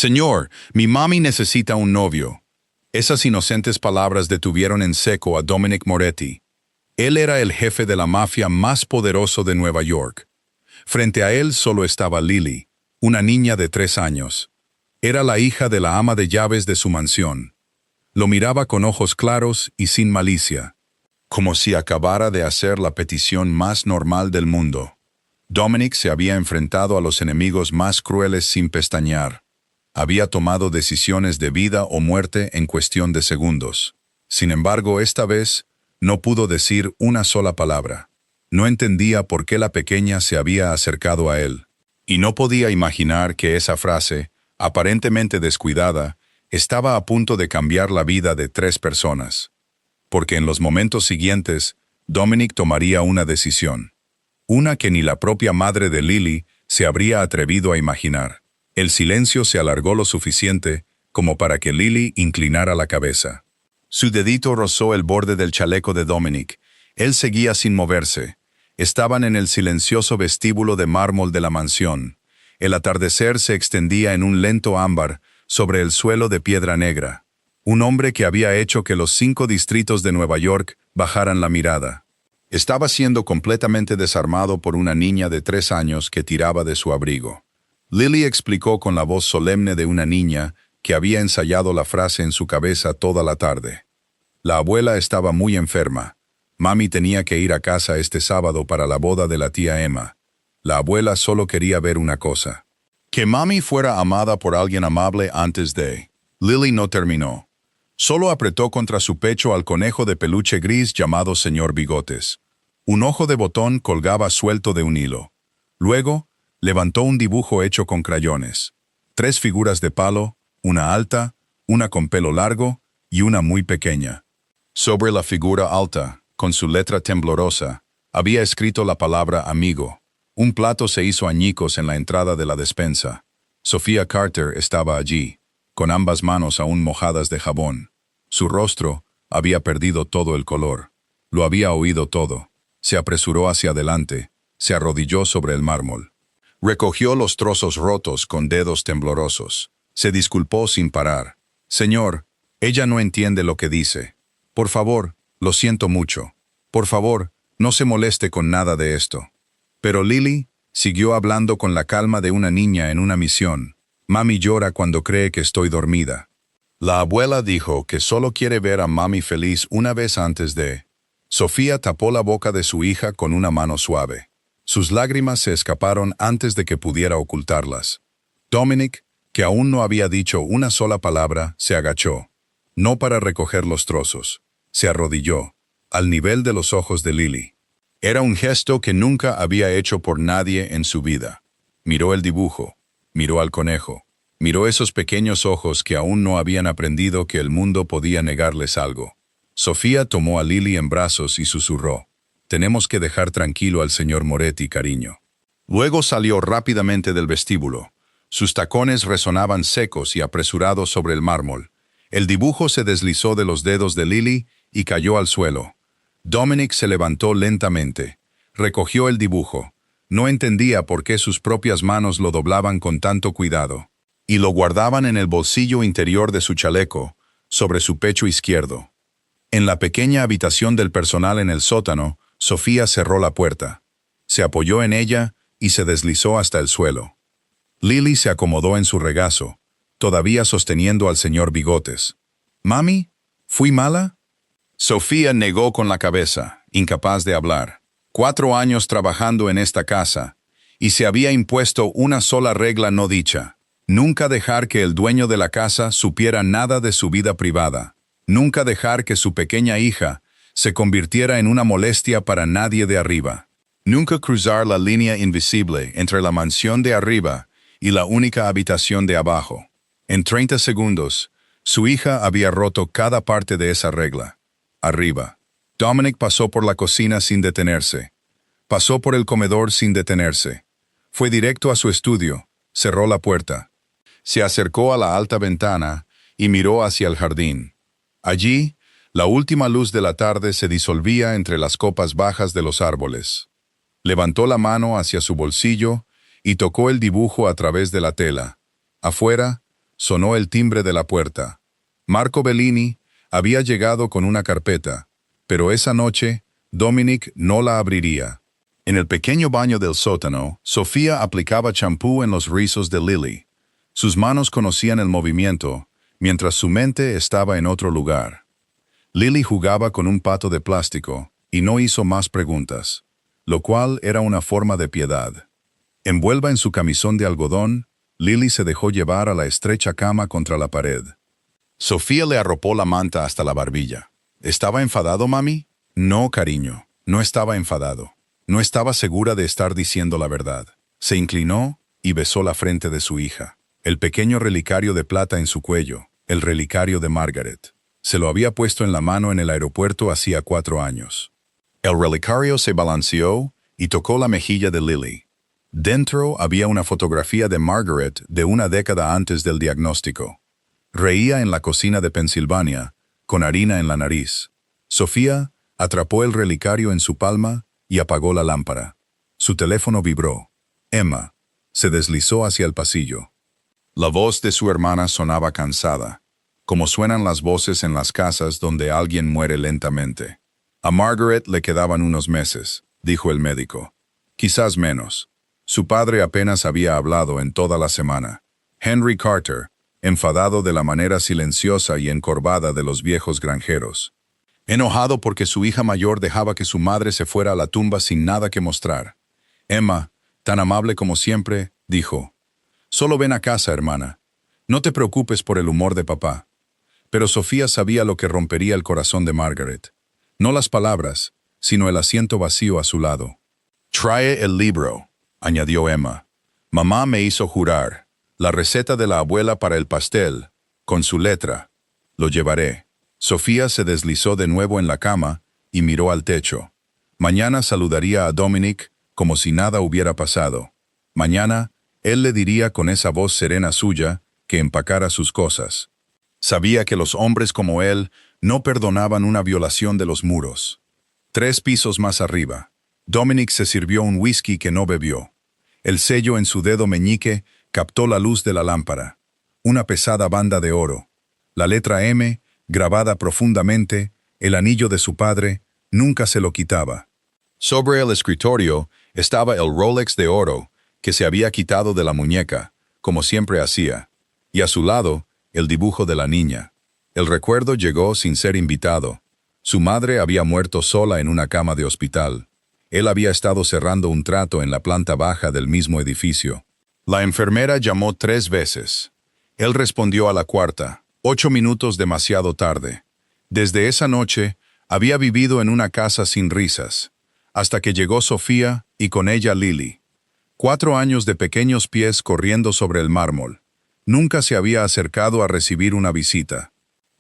Señor, mi mami necesita un novio. Esas inocentes palabras detuvieron en seco a Dominic Moretti. Él era el jefe de la mafia más poderoso de Nueva York. Frente a él solo estaba Lily, una niña de 3 años. Era la hija de la ama de llaves de su mansión. Lo miraba con ojos claros y sin malicia, como si acabara de hacer la petición más normal del mundo. Dominic se había enfrentado a los enemigos más crueles sin pestañear. Había tomado decisiones de vida o muerte en cuestión de segundos. Sin embargo, esta vez no pudo decir una sola palabra. No entendía por qué la pequeña se había acercado a él. Y no podía imaginar que esa frase, aparentemente descuidada, estaba a punto de cambiar la vida de 3 personas. Porque en los momentos siguientes, Dominic tomaría una decisión. Una que ni la propia madre de Lily se habría atrevido a imaginar. El silencio se alargó lo suficiente como para que Lily inclinara la cabeza. Su dedito rozó el borde del chaleco de Dominic. Él seguía sin moverse. Estaban en el silencioso vestíbulo de mármol de la mansión. El atardecer se extendía en un lento ámbar sobre el suelo de piedra negra. Un hombre que había hecho que los 5 distritos de Nueva York bajaran la mirada. Estaba siendo completamente desarmado por una niña de 3 años que tiraba de su abrigo. Lily explicó con la voz solemne de una niña que había ensayado la frase en su cabeza toda la tarde. La abuela estaba muy enferma. Mami tenía que ir a casa este sábado para la boda de la tía Emma. La abuela solo quería ver una cosa: que Mami fuera amada por alguien amable antes de... Lily no terminó. Solo apretó contra su pecho al conejo de peluche gris llamado Señor Bigotes. Un ojo de botón colgaba suelto de un hilo. Luego, levantó un dibujo hecho con crayones. 3 figuras de palo, una alta, una con pelo largo y una muy pequeña. Sobre la figura alta, con su letra temblorosa, había escrito la palabra amigo. Un plato se hizo añicos en la entrada de la despensa. Sofía Carter estaba allí, con ambas manos aún mojadas de jabón. Su rostro había perdido todo el color. Lo había oído todo. Se apresuró hacia adelante, se arrodilló sobre el mármol. Recogió los trozos rotos con dedos temblorosos. Se disculpó sin parar. Señor, ella no entiende lo que dice. Por favor, lo siento mucho. Por favor, no se moleste con nada de esto. Pero Lily siguió hablando con la calma de una niña en una misión. Mami llora cuando cree que estoy dormida. La abuela dijo que solo quiere ver a Mami feliz una vez antes de... Sofía tapó la boca de su hija con una mano suave. Sus lágrimas se escaparon antes de que pudiera ocultarlas. Dominic, que aún no había dicho una sola palabra, se agachó. No para recoger los trozos. Se arrodilló, al nivel de los ojos de Lily. Era un gesto que nunca había hecho por nadie en su vida. Miró el dibujo, miró al conejo, miró esos pequeños ojos que aún no habían aprendido que el mundo podía negarles algo. Sofía tomó a Lily en brazos y susurró: «Tenemos que dejar tranquilo al señor Moretti, cariño». Luego salió rápidamente del vestíbulo. Sus tacones resonaban secos y apresurados sobre el mármol. El dibujo se deslizó de los dedos de Lily y cayó al suelo. Dominic se levantó lentamente. Recogió el dibujo. No entendía por qué sus propias manos lo doblaban con tanto cuidado. Y lo guardaban en el bolsillo interior de su chaleco, sobre su pecho izquierdo. En la pequeña habitación del personal en el sótano, Sofía cerró la puerta. Se apoyó en ella y se deslizó hasta el suelo. Lily se acomodó en su regazo, todavía sosteniendo al señor Bigotes. «¿Mami? ¿Fui mala?» Sofía negó con la cabeza, incapaz de hablar. 4 años trabajando en esta casa, y se había impuesto una sola regla no dicha: nunca dejar que el dueño de la casa supiera nada de su vida privada. Nunca dejar que su pequeña hija se convirtiera en una molestia para nadie de arriba. Nunca cruzar la línea invisible entre la mansión de arriba y la única habitación de abajo. En 30 segundos, su hija había roto cada parte de esa regla. Arriba. Dominic pasó por la cocina sin detenerse. Pasó por el comedor sin detenerse. Fue directo a su estudio, cerró la puerta. Se acercó a la alta ventana y miró hacia el jardín. Allí, la última luz de la tarde se disolvía entre las copas bajas de los árboles. Levantó la mano hacia su bolsillo y tocó el dibujo a través de la tela. Afuera, sonó el timbre de la puerta. Marco Bellini había llegado con una carpeta, pero esa noche Dominic no la abriría. En el pequeño baño del sótano, Sofía aplicaba champú en los rizos de Lily. Sus manos conocían el movimiento, mientras su mente estaba en otro lugar. Lily jugaba con un pato de plástico y no hizo más preguntas, lo cual era una forma de piedad. Envuelva en su camisón de algodón, Lily se dejó llevar a la estrecha cama contra la pared. Sofía le arropó la manta hasta la barbilla. ¿Estaba enfadado, mami? No, cariño, no estaba enfadado. No estaba segura de estar diciendo la verdad. Se inclinó y besó la frente de su hija. El pequeño relicario de plata en su cuello, el relicario de Margaret. Se lo había puesto en la mano en el aeropuerto hacía 4 años. El relicario se balanceó y tocó la mejilla de Lily. Dentro había una fotografía de Margaret de una década antes del diagnóstico. Reía en la cocina de Pensilvania, con harina en la nariz. Sofía atrapó el relicario en su palma y apagó la lámpara. Su teléfono vibró. Emma se deslizó hacia el pasillo. La voz de su hermana sonaba cansada, como suenan las voces en las casas donde alguien muere lentamente. A Margaret le quedaban unos meses, dijo el médico. Quizás menos. Su padre apenas había hablado en toda la semana. Henry Carter, enfadado de la manera silenciosa y encorvada de los viejos granjeros. Enojado porque su hija mayor dejaba que su madre se fuera a la tumba sin nada que mostrar. Emma, tan amable como siempre, dijo: «Solo ven a casa, hermana. No te preocupes por el humor de papá». Pero Sofía sabía lo que rompería el corazón de Margaret. No las palabras, sino el asiento vacío a su lado. «Trae el libro», añadió Emma. «Mamá me hizo jurar. La receta de la abuela para el pastel, con su letra. Lo llevaré». Sofía se deslizó de nuevo en la cama y miró al techo. Mañana saludaría a Dominic como si nada hubiera pasado. Mañana, él le diría con esa voz serena suya que empacara sus cosas. Sabía que los hombres como él no perdonaban una violación de los muros. 3 pisos más arriba, Dominic se sirvió un whisky que no bebió. El sello en su dedo meñique captó la luz de la lámpara. Una pesada banda de oro. La letra M, grabada profundamente, el anillo de su padre, nunca se lo quitaba. Sobre el escritorio estaba el Rolex de oro que se había quitado de la muñeca, como siempre hacía, y a su lado, el dibujo de la niña. El recuerdo llegó sin ser invitado. Su madre había muerto sola en una cama de hospital. Él había estado cerrando un trato en la planta baja del mismo edificio. La enfermera llamó 3 veces. Él respondió a la 4:a, 8 minutos demasiado tarde. Desde esa noche, había vivido en una casa sin risas, hasta que llegó Sofía y con ella Lily. 4 años de pequeños pies corriendo sobre el mármol. Nunca se había acercado a recibir una visita.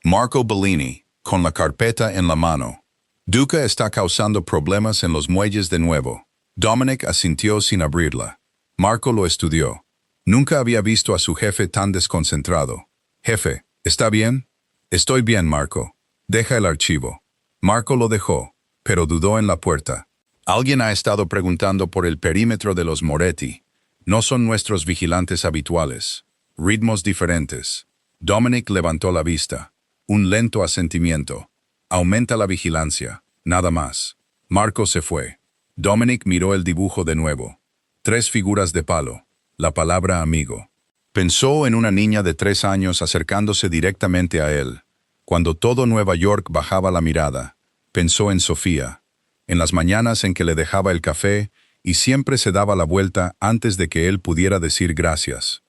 Marco Bellini, con la carpeta en la mano. Duca está causando problemas en los muelles de nuevo. Dominic asintió sin abrirla. Marco lo estudió. Nunca había visto a su jefe tan desconcentrado. «Jefe, ¿está bien?» «Estoy bien, Marco. Deja el archivo». Marco lo dejó, pero dudó en la puerta. «Alguien ha estado preguntando por el perímetro de los Moretti. No son nuestros vigilantes habituales. Ritmos diferentes». Dominic levantó la vista. Un lento asentimiento. «Aumenta la vigilancia. Nada más». Marco se fue. Dominic miró el dibujo de nuevo. 3 figuras de palo. La palabra amigo. Pensó en una niña de 3 años acercándose directamente a él. Cuando todo Nueva York bajaba la mirada, pensó en Sofía, en las mañanas en que le dejaba el café y siempre se daba la vuelta antes de que él pudiera decir gracias.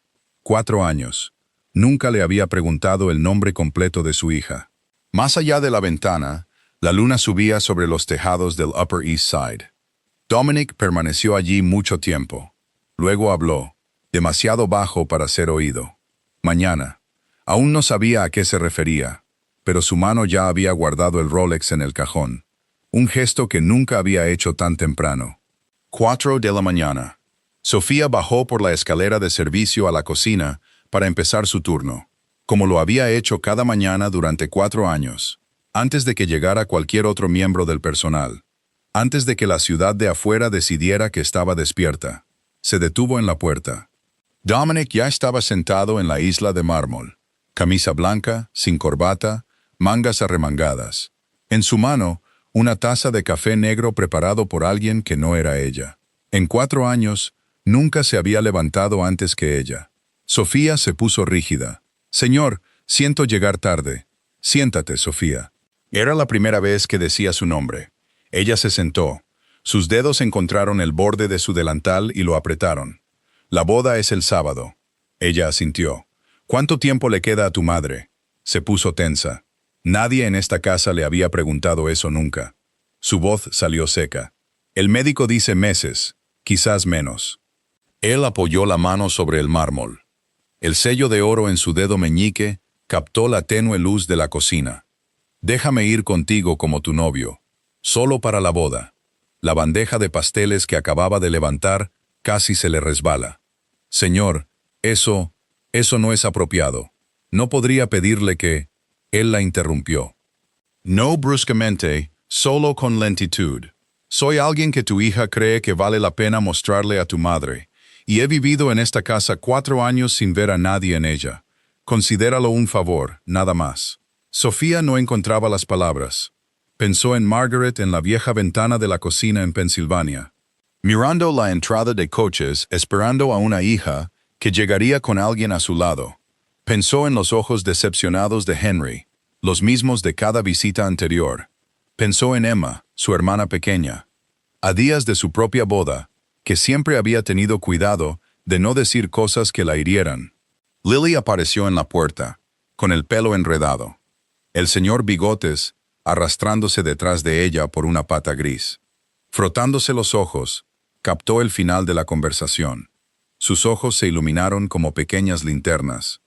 4 años. Nunca le había preguntado el nombre completo de su hija. Más allá de la ventana, la luna subía sobre los tejados del Upper East Side. Dominic permaneció allí mucho tiempo. Luego habló, demasiado bajo para ser oído. Mañana. Aún no sabía a qué se refería, pero su mano ya había guardado el Rolex en el cajón. Un gesto que nunca había hecho tan temprano. 4 de la mañana. Sofía bajó por la escalera de servicio a la cocina para empezar su turno, como lo había hecho cada mañana durante 4 años, antes de que llegara cualquier otro miembro del personal, antes de que la ciudad de afuera decidiera que estaba despierta. Se detuvo en la puerta. Dominic ya estaba sentado en la isla de mármol, camisa blanca, sin corbata, mangas arremangadas. En su mano, una taza de café negro preparado por alguien que no era ella. En 4 años, nunca se había levantado antes que ella. Sofía se puso rígida. «Señor, siento llegar tarde». «Siéntate, Sofía». Era la primera vez que decía su nombre. Ella se sentó. Sus dedos encontraron el borde de su delantal y lo apretaron. «La boda es el sábado». Ella asintió. «¿Cuánto tiempo le queda a tu madre?» Se puso tensa. Nadie en esta casa le había preguntado eso nunca. Su voz salió seca. «El médico dice meses, quizás menos». Él apoyó la mano sobre el mármol. El sello de oro en su dedo meñique captó la tenue luz de la cocina. «Déjame ir contigo como tu novio, solo para la boda». La bandeja de pasteles que acababa de levantar casi se le resbala. «Señor, eso no es apropiado. No podría pedirle que...» Él la interrumpió. «No bruscamente, solo con lentitud. Soy alguien que tu hija cree que vale la pena mostrarle a tu madre, y he vivido en esta casa 4 años sin ver a nadie en ella. Considéralo un favor, nada más». Sofía no encontraba las palabras. Pensó en Margaret en la vieja ventana de la cocina en Pensilvania, mirando la entrada de coches, esperando a una hija que llegaría con alguien a su lado. Pensó en los ojos decepcionados de Henry, los mismos de cada visita anterior. Pensó en Emma, su hermana pequeña. A días de su propia boda, que siempre había tenido cuidado de no decir cosas que la hirieran. Lily apareció en la puerta, con el pelo enredado. El señor Bigotes, arrastrándose detrás de ella por una pata gris. Frotándose los ojos, captó el final de la conversación. Sus ojos se iluminaron como pequeñas linternas.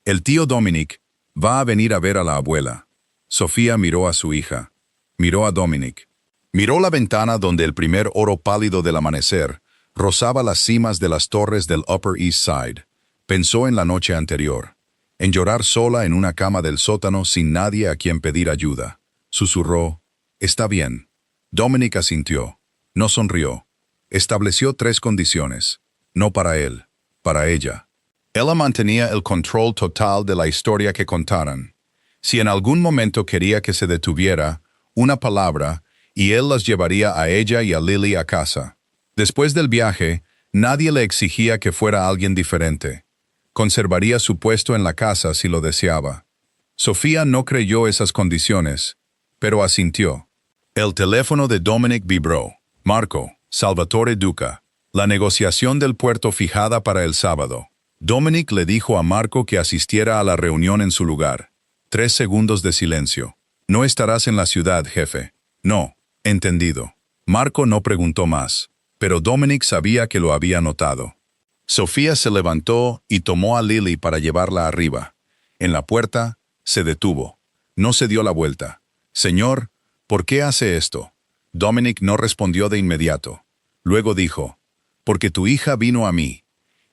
«El tío Dominic va a venir a ver a la abuela». Sofía miró a su hija. Miró a Dominic. Miró la ventana donde el primer oro pálido del amanecer rozaba las cimas de las torres del Upper East Side. Pensó en la noche anterior, en llorar sola en una cama del sótano sin nadie a quien pedir ayuda. Susurró: «Está bien». Dominic asintió. No sonrió. Estableció 3 condiciones. No para él, para ella. Ella mantenía el control total de la historia que contaran. Si en algún momento quería que se detuviera, una palabra, y él las llevaría a ella y a Lily a casa. Después del viaje, nadie le exigía que fuera alguien diferente. Conservaría su puesto en la casa si lo deseaba. Sofía no creyó esas condiciones, pero asintió. El teléfono de Dominic vibró. Marco, Salvatore Duca. La negociación del puerto fijada para el sábado. Dominic le dijo a Marco que asistiera a la reunión en su lugar. 3 segundos de silencio. «No estarás en la ciudad, jefe». «No». «Entendido». Marco no preguntó más, pero Dominic sabía que lo había notado. Sofía se levantó y tomó a Lily para llevarla arriba. En la puerta, se detuvo. No se dio la vuelta. «Señor, ¿por qué hace esto?» Dominic no respondió de inmediato. Luego dijo: «Porque tu hija vino a mí.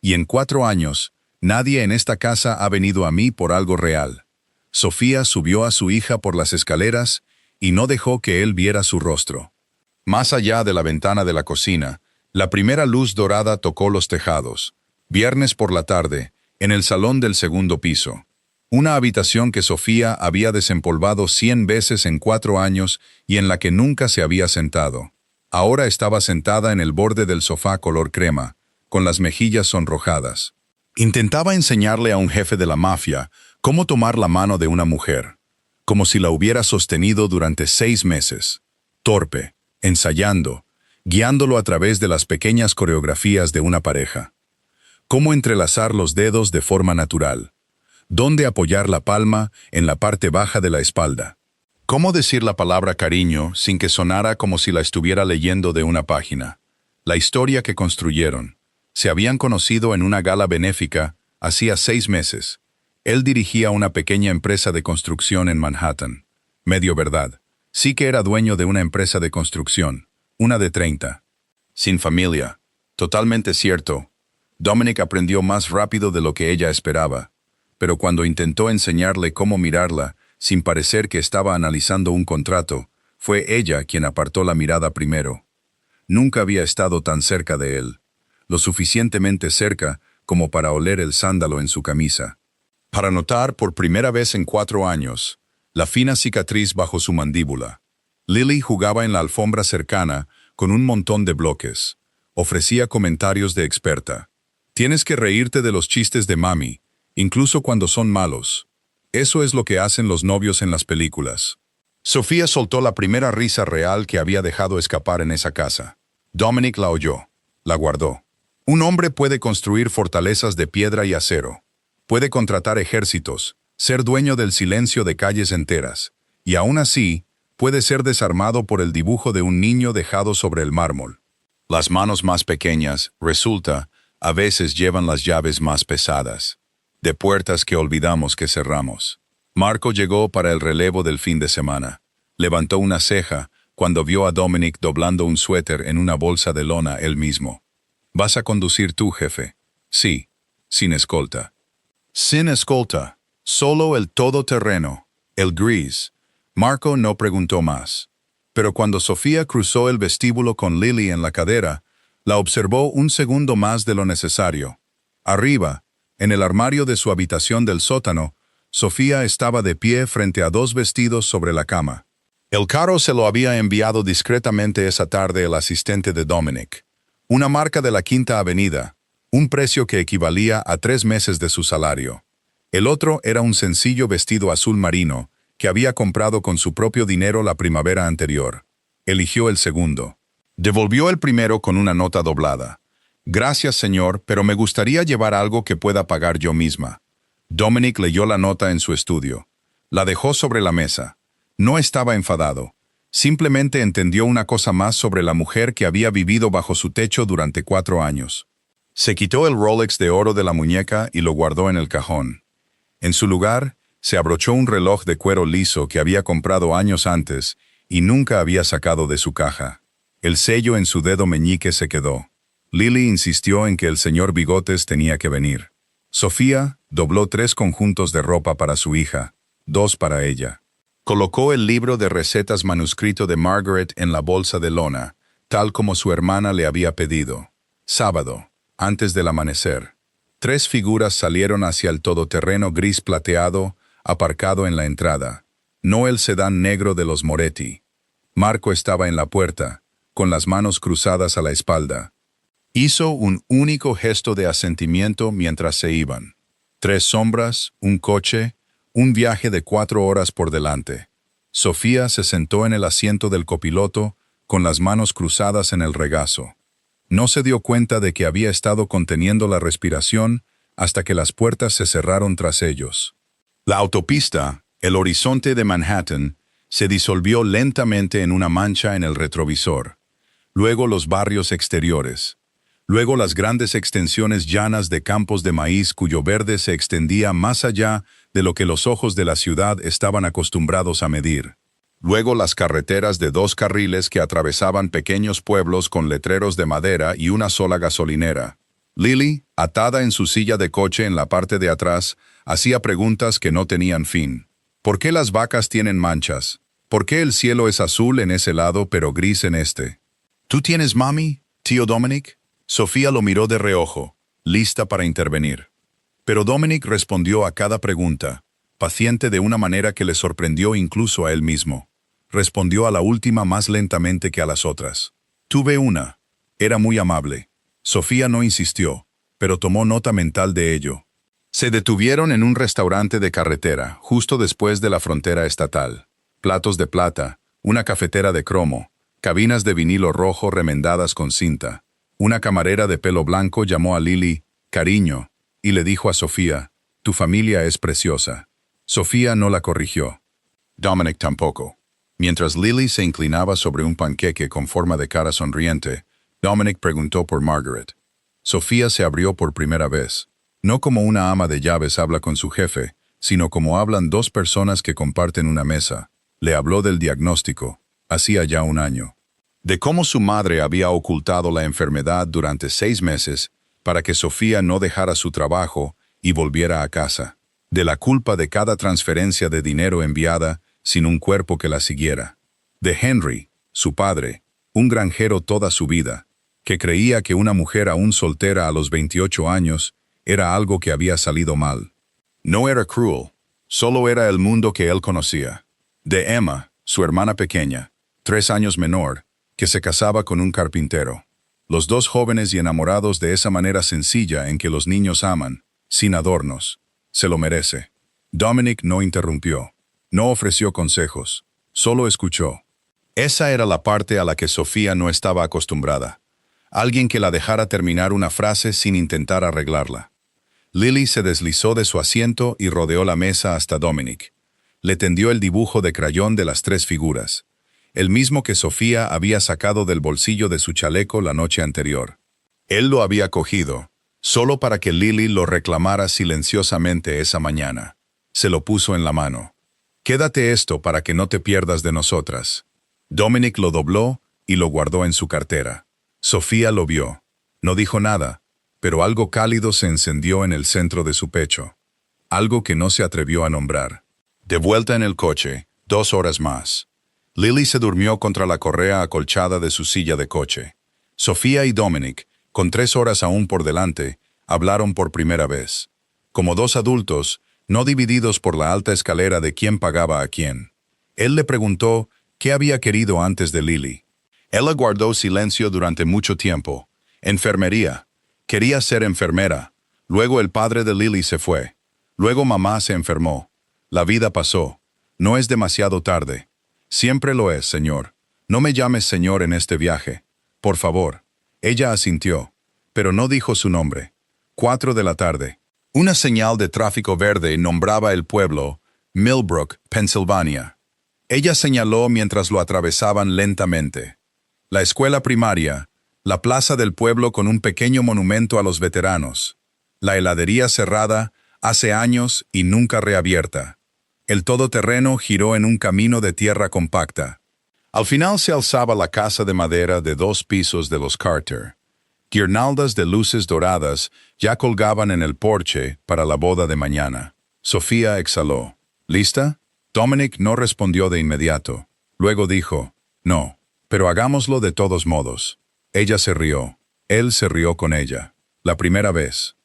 Y en 4 años, nadie en esta casa ha venido a mí por algo real». Sofía subió a su hija por las escaleras y no dejó que él viera su rostro. Más allá de la ventana de la cocina, la primera luz dorada tocó los tejados. Viernes por la tarde, en el salón del 2º piso. Una habitación que Sofía había desempolvado 100 veces en 4 años y en la que nunca se había sentado. Ahora estaba sentada en el borde del sofá color crema, con las mejillas sonrojadas. Intentaba enseñarle a un jefe de la mafia cómo tomar la mano de una mujer, como si la hubiera sostenido durante 6 meses. Torpe, ensayando, guiándolo a través de las pequeñas coreografías de una pareja. Cómo entrelazar los dedos de forma natural. Dónde apoyar la palma en la parte baja de la espalda. Cómo decir la palabra cariño sin que sonara como si la estuviera leyendo de una página. La historia que construyeron. Se habían conocido en una gala benéfica hacía 6 meses. Él dirigía una pequeña empresa de construcción en Manhattan. Medio verdad. Sí que era dueño de una empresa de construcción, una de 30. Sin familia. Totalmente cierto. Dominic aprendió más rápido de lo que ella esperaba, pero cuando intentó enseñarle cómo mirarla, sin parecer que estaba analizando un contrato, fue ella quien apartó la mirada primero. Nunca había estado tan cerca de él. Lo suficientemente cerca como para oler el sándalo en su camisa. Para notar por primera vez en 4 años la fina cicatriz bajo su mandíbula. Lily jugaba en la alfombra cercana con un montón de bloques. Ofrecía comentarios de experta. Tienes que reírte de los chistes de mami, incluso cuando son malos. Eso es lo que hacen los novios en las películas. Sofía soltó la primera risa real que había dejado escapar en esa casa. Dominic la oyó. La guardó. Un hombre puede construir fortalezas de piedra y acero. Puede contratar ejércitos, ser dueño del silencio de calles enteras. Y aún así, puede ser desarmado por el dibujo de un niño dejado sobre el mármol. Las manos más pequeñas, resulta, a veces llevan las llaves más pesadas. De puertas que olvidamos que cerramos. Marco llegó para el relevo del fin de semana. Levantó una ceja cuando vio a Dominic doblando un suéter en una bolsa de lona él mismo. ¿Vas a conducir tú, jefe? Sí, sin escolta. Sin escolta, solo el todoterreno, el gris. Marco no preguntó más. Pero cuando Sofía cruzó el vestíbulo con Lily en la cadera, la observó un segundo más de lo necesario. Arriba, en el armario de su habitación del sótano, Sofía estaba de pie frente a 2 vestidos sobre la cama. El carro se lo había enviado discretamente esa tarde el asistente de Dominic. Una marca de la Quinta Avenida, un precio que equivalía a 3 meses de su salario. El otro era un sencillo vestido azul marino que había comprado con su propio dinero la primavera anterior. Eligió el segundo. Devolvió el primero con una nota doblada. Gracias, señor, pero me gustaría llevar algo que pueda pagar yo misma. Dominic leyó la nota en su estudio. La dejó sobre la mesa. No estaba enfadado. Simplemente entendió una cosa más sobre la mujer que había vivido bajo su techo durante 4 años. Se quitó el Rolex de oro de la muñeca y lo guardó en el cajón. En su lugar, se abrochó un reloj de cuero liso que había comprado años antes y nunca había sacado de su caja. El sello en su dedo meñique se quedó. Lily insistió en que el señor Bigotes tenía que venir. Sofía dobló 3 conjuntos de ropa para su hija, 2 para ella. Colocó el libro de recetas manuscrito de Margaret en la bolsa de lona, tal como su hermana le había pedido. Sábado, antes del amanecer. 3 figuras salieron hacia el todoterreno gris plateado, aparcado en la entrada. No el sedán negro de los Moretti. Marco estaba en la puerta, con las manos cruzadas a la espalda. Hizo un único gesto de asentimiento mientras se iban. 3 sombras, un coche, un viaje de 4 horas por delante. Sofía se sentó en el asiento del copiloto, con las manos cruzadas en el regazo. No se dio cuenta de que había estado conteniendo la respiración hasta que las puertas se cerraron tras ellos. La autopista, el horizonte de Manhattan, se disolvió lentamente en una mancha en el retrovisor. Luego los barrios exteriores. Luego las grandes extensiones llanas de campos de maíz cuyo verde se extendía más allá de lo que los ojos de la ciudad estaban acostumbrados a medir. Luego las carreteras de 2 carriles que atravesaban pequeños pueblos con letreros de madera y una sola gasolinera. Lily, atada en su silla de coche en la parte de atrás, hacía preguntas que no tenían fin. ¿Por qué las vacas tienen manchas? ¿Por qué el cielo es azul en ese lado pero gris en este? ¿Tú tienes mami, tío Dominic? Sofía lo miró de reojo, lista para intervenir. Pero Dominic respondió a cada pregunta, paciente de una manera que le sorprendió incluso a él mismo. Respondió a la última más lentamente que a las otras. Tuve una. Era muy amable. Sofía no insistió, pero tomó nota mental de ello. Se detuvieron en un restaurante de carretera, justo después de la frontera estatal. Platos de plata, una cafetera de cromo, cabinas de vinilo rojo remendadas con cinta. Una camarera de pelo blanco llamó a Lily, cariño, y le dijo a Sofía, tu familia es preciosa. Sofía no la corrigió. Dominic tampoco. Mientras Lily se inclinaba sobre un panqueque con forma de cara sonriente, Dominic preguntó por Margaret. Sofía se abrió por primera vez. No como una ama de llaves habla con su jefe, sino como hablan 2 personas que comparten una mesa. Le habló del diagnóstico, hacía ya 1 año. De cómo su madre había ocultado la enfermedad durante 6 meses para que Sofía no dejara su trabajo y volviera a casa. De la culpa de cada transferencia de dinero enviada sin un cuerpo que la siguiera. De Henry, su padre, un granjero toda su vida, que creía que una mujer aún soltera a los 28 años Era algo que había salido mal. No era cruel, solo era el mundo que él conocía. De Emma, su hermana pequeña, 3 años menor, que se casaba con un carpintero. Los dos jóvenes y enamorados de esa manera sencilla en que los niños aman, sin adornos. Se lo merece. Dominic no interrumpió, no ofreció consejos, solo escuchó. Esa era la parte a la que Sofía no estaba acostumbrada. Alguien que la dejara terminar una frase sin intentar arreglarla. Lily se deslizó de su asiento y rodeó la mesa hasta Dominic. Le tendió el dibujo de crayón de las 3 figuras, el mismo que Sofía había sacado del bolsillo de su chaleco la noche anterior. Él lo había cogido, solo para que Lily lo reclamara silenciosamente esa mañana. Se lo puso en la mano. «Quédate esto para que no te pierdas de nosotras». Dominic lo dobló y lo guardó en su cartera. Sofía lo vio. No dijo nada, pero algo cálido se encendió en el centro de su pecho. Algo que no se atrevió a nombrar. De vuelta en el coche, 2 horas más. Lily se durmió contra la correa acolchada de su silla de coche. Sofía y Dominic, con 3 horas aún por delante, hablaron por primera vez. Como 2 adultos, no divididos por la alta escalera de quién pagaba a quién. Él le preguntó qué había querido antes de Lily. Ella guardó silencio durante mucho tiempo. Enfermería. Quería ser enfermera. Luego el padre de Lily se fue. Luego mamá se enfermó. La vida pasó. No es demasiado tarde. Siempre lo es, señor. No me llames señor en este viaje. Por favor. Ella asintió, pero no dijo su nombre. 4 de la tarde. Una señal de tráfico verde nombraba el pueblo Millbrook, Pensilvania. Ella señaló mientras lo atravesaban lentamente. La escuela primaria, la plaza del pueblo con un pequeño monumento a los veteranos, la heladería cerrada hace años y nunca reabierta. El todoterreno giró en un camino de tierra compacta. Al final se alzaba la casa de madera de 2 pisos de los Carter. Guirnaldas de luces doradas ya colgaban en el porche para la boda de mañana. Sofía exhaló. ¿Lista? Dominic no respondió de inmediato. Luego dijo, no, pero hagámoslo de todos modos. Ella se rió. Él se rió con ella. La primera vez.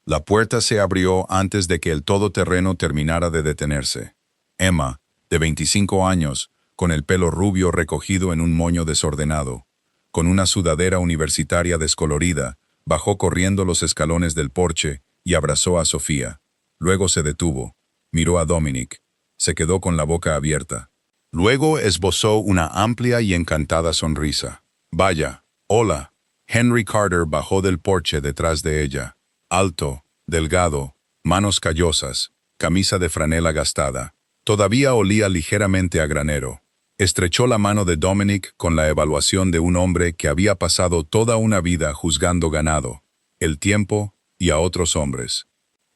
La puerta se abrió antes de que el todoterreno terminara de detenerse. Emma, de 25 años, con el pelo rubio recogido en un moño desordenado, con una sudadera universitaria descolorida, bajó corriendo los escalones del porche y abrazó a Sofía. Luego se detuvo, miró a Dominic, se quedó con la boca abierta. Luego esbozó una amplia y encantada sonrisa. Vaya, hola. Henry Carter bajó del porche detrás de ella. Alto, delgado, manos callosas, camisa de franela gastada. Todavía olía ligeramente a granero. Estrechó la mano de Dominic con la evaluación de un hombre que había pasado toda una vida juzgando ganado, el tiempo y a otros hombres.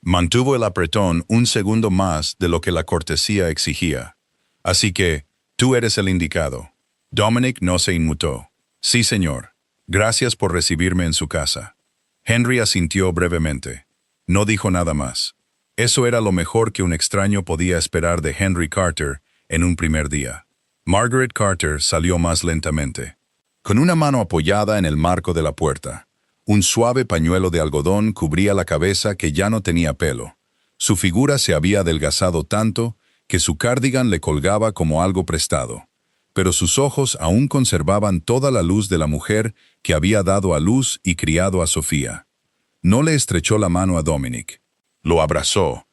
Mantuvo el apretón un segundo más de lo que la cortesía exigía. Así que, tú eres el indicado. Dominic no se inmutó. Sí, señor. Gracias por recibirme en su casa. Henry asintió brevemente. No dijo nada más. Eso era lo mejor que un extraño podía esperar de Henry Carter en un primer día. Margaret Carter salió más lentamente. Con una mano apoyada en el marco de la puerta, un suave pañuelo de algodón cubría la cabeza que ya no tenía pelo. Su figura se había adelgazado tanto que su cardigan le colgaba como algo prestado, pero sus ojos aún conservaban toda la luz de la mujer que había dado a luz y criado a Sofía. No le estrechó la mano a Dominic. Lo abrazó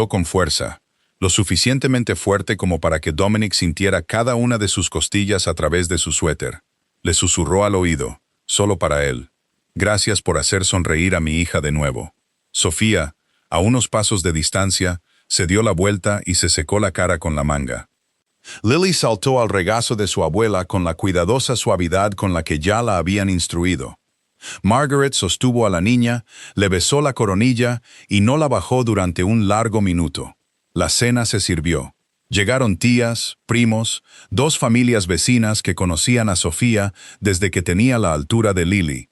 con fuerza, lo suficientemente fuerte como para que Dominic sintiera cada una de sus costillas a través de su suéter. Le susurró al oído, solo para él. Gracias por hacer sonreír a mi hija de nuevo. Sofía, a unos pasos de distancia, se dio la vuelta y se secó la cara con la manga. Lily saltó al regazo de su abuela con la cuidadosa suavidad con la que ya la habían instruido. Margaret sostuvo a la niña, le besó la coronilla y no la bajó durante un largo minuto. La cena se sirvió. Llegaron tías, primos, 2 familias vecinas que conocían a Sofía desde que tenía la altura de Lily.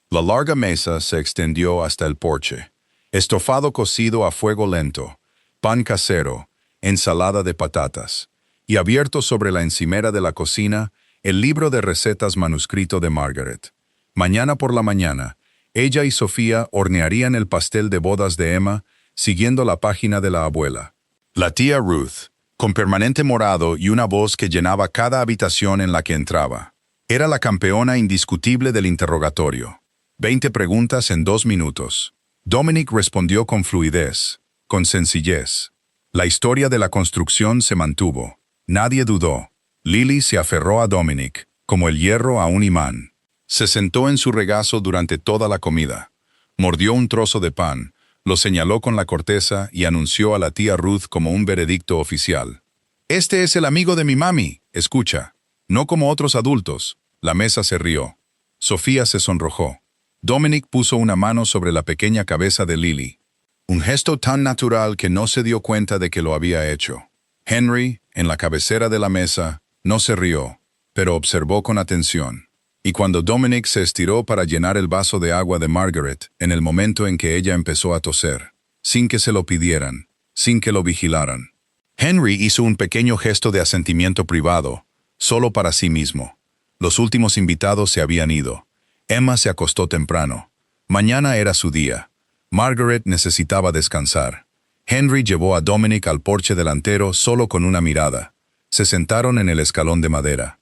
La larga mesa se extendió hasta el porche. Estofado cocido a fuego lento, pan casero, ensalada de patatas, y abierto sobre la encimera de la cocina, el libro de recetas manuscrito de Margaret. Mañana por la mañana, Ella y Sofía hornearían el pastel de bodas de Emma, siguiendo la página de la abuela. La tía Ruth, con permanente morado y una voz que llenaba cada habitación en la que entraba. Era la campeona indiscutible del interrogatorio. 20 preguntas en 2 minutos. Dominic respondió con fluidez, con sencillez. La historia de la construcción se mantuvo. Nadie dudó. Lily se aferró a Dominic, como el hierro a un imán. Se sentó en su regazo durante toda la comida. Mordió un trozo de pan, lo señaló con la corteza y anunció a la tía Ruth como un veredicto oficial. «Este es el amigo de mi mami, escucha. No como otros adultos». La mesa se rió. Sofía se sonrojó. Dominic puso una mano sobre la pequeña cabeza de Lily. Un gesto tan natural que no se dio cuenta de que lo había hecho. Henry, en la cabecera de la mesa, no se rió, pero observó con atención. Y cuando Dominic se estiró para llenar el vaso de agua de Margaret, en el momento en que ella empezó a toser, sin que se lo pidieran, sin que lo vigilaran, Henry hizo un pequeño gesto de asentimiento privado, solo para sí mismo. Los últimos invitados se habían ido. Emma se acostó temprano. Mañana era su día. Margaret necesitaba descansar. Henry llevó a Dominic al porche delantero solo con una mirada. Se sentaron en el escalón de madera.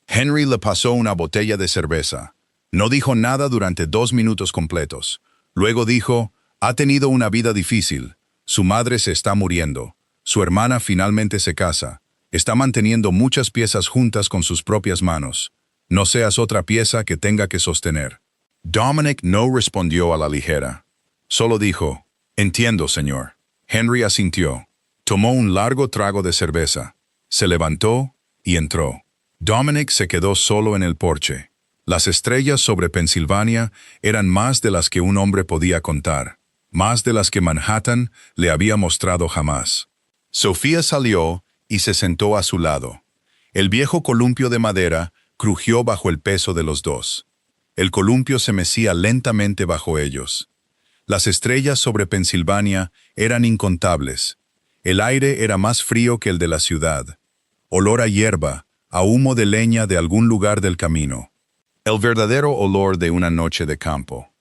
Henry le pasó una botella de cerveza. No dijo nada durante 2 minutos completos. Luego dijo, ha tenido una vida difícil. Su madre se está muriendo. Su hermana finalmente se casa. Está manteniendo muchas piezas juntas con sus propias manos. No seas otra pieza que tenga que sostener. Dominic no respondió a la ligera. Solo dijo, entiendo, señor. Henry asintió. Tomó un largo trago de cerveza. Se levantó y entró. Dominic se quedó solo en el porche. Las estrellas sobre Pensilvania eran más de las que un hombre podía contar, más de las que Manhattan le había mostrado jamás. Sofía salió y se sentó a su lado. El viejo columpio de madera crujió bajo el peso de los dos. El columpio se mecía lentamente bajo ellos. Las estrellas sobre Pensilvania eran incontables. El aire era más frío que el de la ciudad. Olor a hierba, a humo de leña de algún lugar del camino. El verdadero olor de una noche de campo.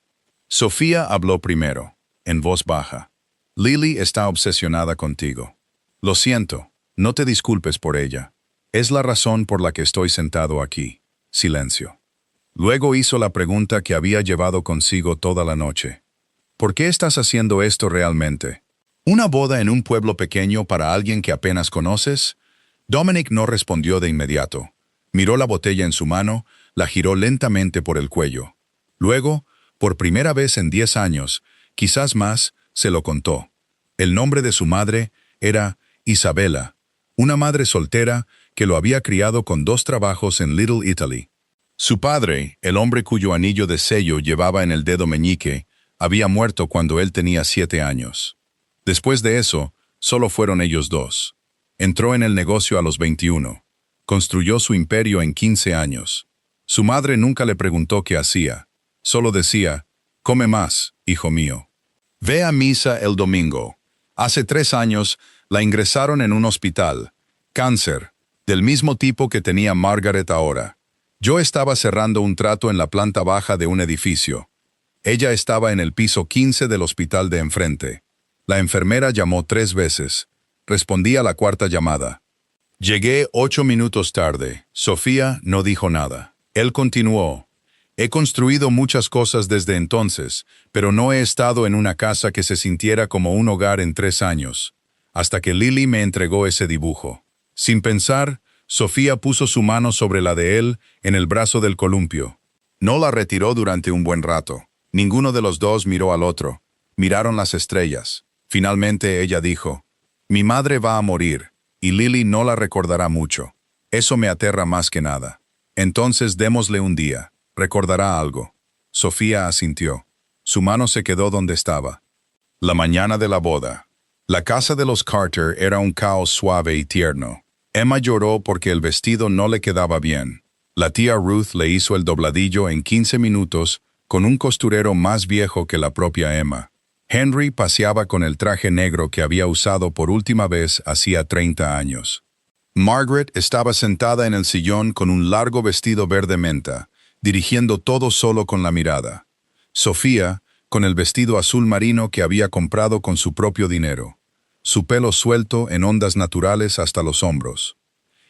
Sofía habló primero, en voz baja. Lily está obsesionada contigo. Lo siento, no te disculpes por ella. Es la razón por la que estoy sentado aquí. Silencio. Luego hizo la pregunta que había llevado consigo toda la noche. ¿Por qué estás haciendo esto realmente? ¿Una boda en un pueblo pequeño para alguien que apenas conoces? Dominic no respondió de inmediato. Miró la botella en su mano, la giró lentamente por el cuello. Luego, por primera vez en 10 años, quizás más, se lo contó. El nombre de su madre era Isabella, una madre soltera que lo había criado con 2 trabajos en Little Italy. Su padre, el hombre cuyo anillo de sello llevaba en el dedo meñique, había muerto cuando él tenía 7 años. Después de eso, solo fueron ellos 2. Entró en el negocio a los 21. Construyó su imperio en 15 años. Su madre nunca le preguntó qué hacía. Solo decía, come más, hijo mío. Ve a misa el domingo. Hace 3 años la ingresaron en un hospital. Cáncer, del mismo tipo que tenía Margaret ahora. Yo estaba cerrando un trato en la planta baja de un edificio. Ella estaba en el piso 15 del hospital de enfrente. La enfermera llamó 3 veces. Respondí a la 4ª llamada. Llegué 8 minutos tarde. Sofía no dijo nada. Él continuó. He construido muchas cosas desde entonces, pero no he estado en una casa que se sintiera como un hogar en 3 años, hasta que Lily me entregó ese dibujo. Sin pensar, Sofía puso su mano sobre la de él en el brazo del columpio. No la retiró durante un buen rato. Ninguno de los dos miró al otro. Miraron las estrellas. Finalmente ella dijo, mi madre va a morir, y Lily no la recordará mucho. Eso me aterra más que nada. Entonces démosle un día. Recordará algo. Sofía asintió. Su mano se quedó donde estaba. La mañana de la boda. La casa de los Carter era un caos suave y tierno. Emma lloró porque el vestido no le quedaba bien. La tía Ruth le hizo el dobladillo en 15 minutos con un costurero más viejo que la propia Emma. Henry paseaba con el traje negro que había usado por última vez hacía 30 años. Margaret estaba sentada en el sillón con un largo vestido verde menta, dirigiendo todo solo con la mirada. Sofía, con el vestido azul marino que había comprado con su propio dinero, su pelo suelto en ondas naturales hasta los hombros,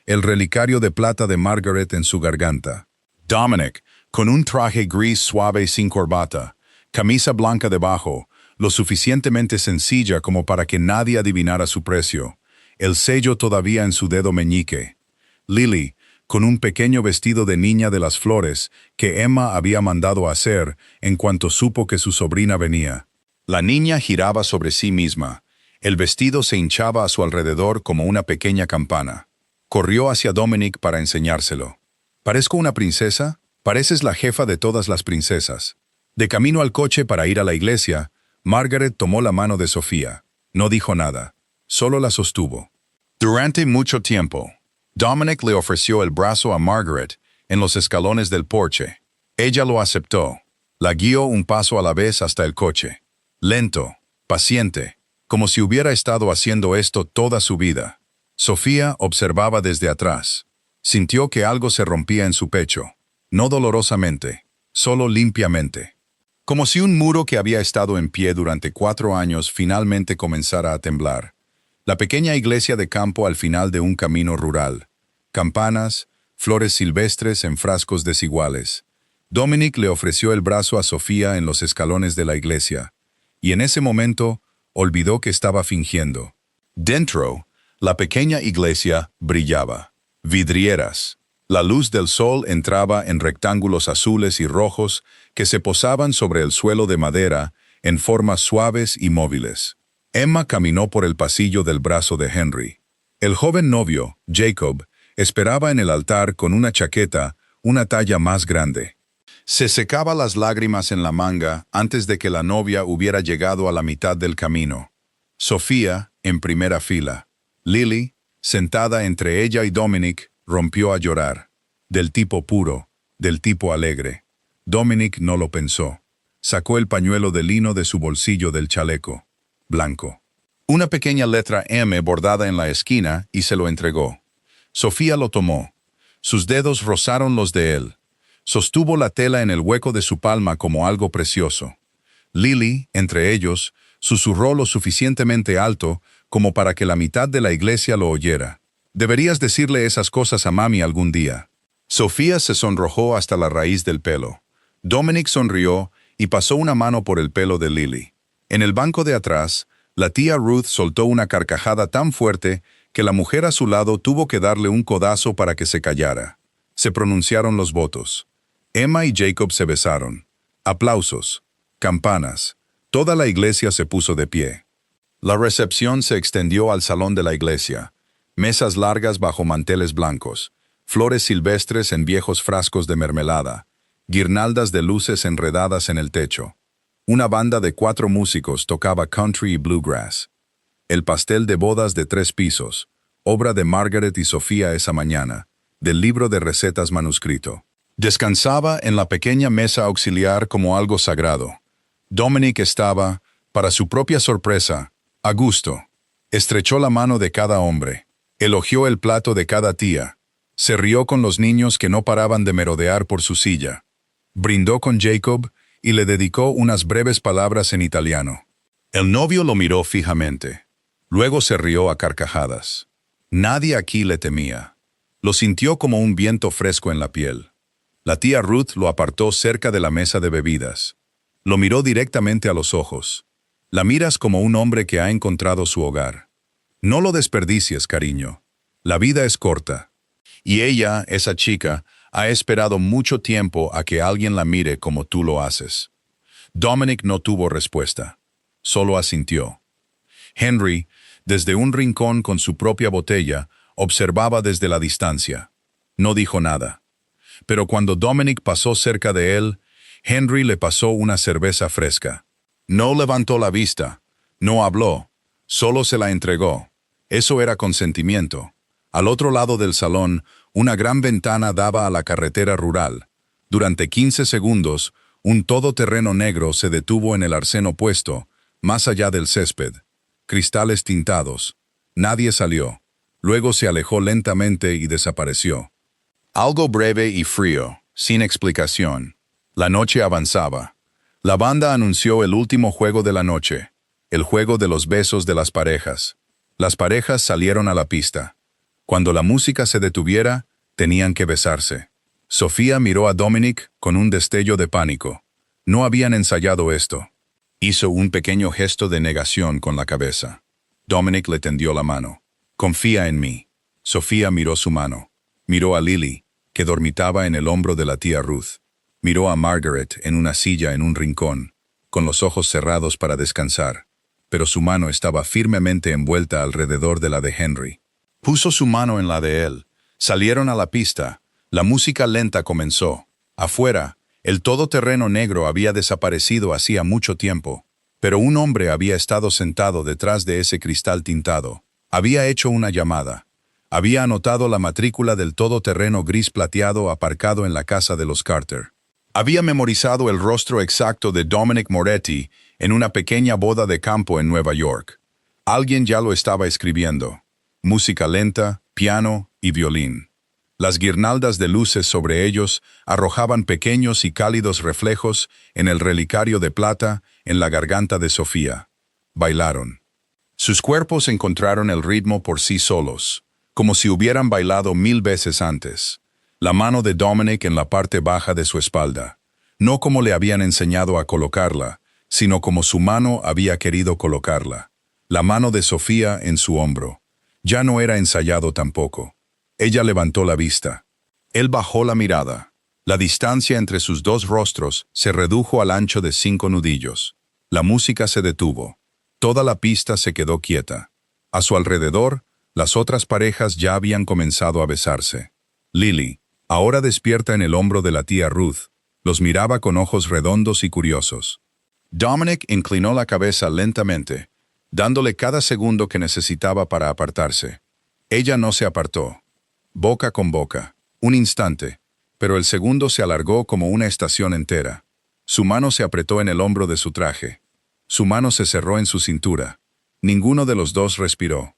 el relicario de plata de Margaret en su garganta. Dominic, con un traje gris suave sin corbata, camisa blanca debajo, lo suficientemente sencilla como para que nadie adivinara su precio, el sello todavía en su dedo meñique. Lily, con un pequeño vestido de niña de las flores que Emma había mandado hacer en cuanto supo que su sobrina venía. La niña giraba sobre sí misma. El vestido se hinchaba a su alrededor como una pequeña campana. Corrió hacia Dominic para enseñárselo. ¿Parezco una princesa? Pareces la jefa de todas las princesas. De camino al coche para ir a la iglesia, Margaret tomó la mano de Sofía. No dijo nada, solo la sostuvo. Durante mucho tiempo, Dominic le ofreció el brazo a Margaret en los escalones del porche. Ella lo aceptó. La guió un paso a la vez hasta el coche. Lento, paciente, como si hubiera estado haciendo esto toda su vida. Sofía observaba desde atrás. Sintió que algo se rompía en su pecho. No dolorosamente, solo limpiamente. Como si un muro que había estado en pie durante 4 años finalmente comenzara a temblar. La pequeña iglesia de campo al final de un camino rural. Campanas, flores silvestres en frascos desiguales. Dominic le ofreció el brazo a Sofía en los escalones de la iglesia, y en ese momento olvidó que estaba fingiendo. Dentro, la pequeña iglesia brillaba. Vidrieras. La luz del sol entraba en rectángulos azules y rojos que se posaban sobre el suelo de madera en formas suaves y móviles. Emma caminó por el pasillo del brazo de Henry. El joven novio, Jacob, esperaba en el altar con una chaqueta, una talla más grande. Se secaba las lágrimas en la manga antes de que la novia hubiera llegado a la mitad del camino. Sofía, en primera fila. Lily, sentada entre ella y Dominic, rompió a llorar. Del tipo puro, del tipo alegre. Dominic no lo pensó. Sacó el pañuelo de lino de su bolsillo del chaleco. Blanco. Una pequeña letra M bordada en la esquina y se lo entregó. Sofía lo tomó. Sus dedos rozaron los de él. Sostuvo la tela en el hueco de su palma como algo precioso. Lily, entre ellos, susurró lo suficientemente alto como para que la mitad de la iglesia lo oyera. Deberías decirle esas cosas a mami algún día. Sofía se sonrojó hasta la raíz del pelo. Dominic sonrió y pasó una mano por el pelo de Lily. En el banco de atrás, la tía Ruth soltó una carcajada tan fuerte que la mujer a su lado tuvo que darle un codazo para que se callara. Se pronunciaron los votos. Emma y Jacob se besaron. Aplausos. Campanas. Toda la iglesia se puso de pie. La recepción se extendió al salón de la iglesia. Mesas largas bajo manteles blancos. Flores silvestres en viejos frascos de mermelada. Guirnaldas de luces enredadas en el techo. Una banda de 4 músicos tocaba country y bluegrass. El pastel de bodas de 3 pisos, obra de Margaret y Sofía esa mañana, del libro de recetas manuscrito. Descansaba en la pequeña mesa auxiliar como algo sagrado. Dominic estaba, para su propia sorpresa, a gusto. Estrechó la mano de cada hombre. Elogió el plato de cada tía. Se rió con los niños que no paraban de merodear por su silla. Brindó con Jacob y le dedicó unas breves palabras en italiano. El novio lo miró fijamente. Luego se rió a carcajadas. Nadie aquí le temía. Lo sintió como un viento fresco en la piel. La tía Ruth lo apartó cerca de la mesa de bebidas. Lo miró directamente a los ojos. La miras como un hombre que ha encontrado su hogar. No lo desperdicies, cariño. La vida es corta. Y ella, esa chica, ha esperado mucho tiempo a que alguien la mire como tú lo haces. Dominic no tuvo respuesta. Solo asintió. Henry, desde un rincón con su propia botella, observaba desde la distancia. No dijo nada. Pero cuando Dominic pasó cerca de él, Henry le pasó una cerveza fresca. No levantó la vista, no habló, solo se la entregó. Eso era consentimiento. Al otro lado del salón, una gran ventana daba a la carretera rural. Durante 15 segundos, un todoterreno negro se detuvo en el arcén opuesto, más allá del césped. Cristales tintados. Nadie salió. Luego se alejó lentamente y desapareció. Algo breve y frío, sin explicación. La noche avanzaba. La banda anunció el último juego de la noche, el juego de los besos de las parejas. Las parejas salieron a la pista. Cuando la música se detuviera, tenían que besarse. Sofía miró a Dominic con un destello de pánico. No habían ensayado esto. Hizo un pequeño gesto de negación con la cabeza. Dominic le tendió la mano. «Confía en mí». Sofía miró su mano. Miró a Lily, que dormitaba en el hombro de la tía Ruth. Miró a Margaret en una silla en un rincón, con los ojos cerrados para descansar, pero su mano estaba firmemente envuelta alrededor de la de Henry. Puso su mano en la de él. Salieron a la pista. La música lenta comenzó. Afuera, el todoterreno negro había desaparecido hacía mucho tiempo, pero un hombre había estado sentado detrás de ese cristal tintado. Había hecho una llamada. Había anotado la matrícula del todoterreno gris plateado aparcado en la casa de los Carter. Había memorizado el rostro exacto de Dominic Moretti en una pequeña boda de campo en Nueva York. Alguien ya lo estaba escribiendo. Música lenta, piano y violín. Las guirnaldas de luces sobre ellos arrojaban pequeños y cálidos reflejos en el relicario de plata en la garganta de Sofía. Bailaron. Sus cuerpos encontraron el ritmo por sí solos, como si hubieran bailado 1000 veces antes. La mano de Dominic en la parte baja de su espalda, no como le habían enseñado a colocarla, sino como su mano había querido colocarla. La mano de Sofía en su hombro. Ya no era ensayado tampoco. Ella levantó la vista. Él bajó la mirada. La distancia entre sus dos rostros se redujo al ancho de 5 nudillos. La música se detuvo. Toda la pista se quedó quieta. A su alrededor, las otras parejas ya habían comenzado a besarse. Lily, ahora despierta en el hombro de la tía Ruth, los miraba con ojos redondos y curiosos. Dominic inclinó la cabeza lentamente, dándole cada segundo que necesitaba para apartarse. Ella no se apartó. Boca con boca, un instante, pero el segundo se alargó como una estación entera. Su mano se apretó en el hombro de su traje. Su mano se cerró en su cintura. Ninguno de los dos respiró.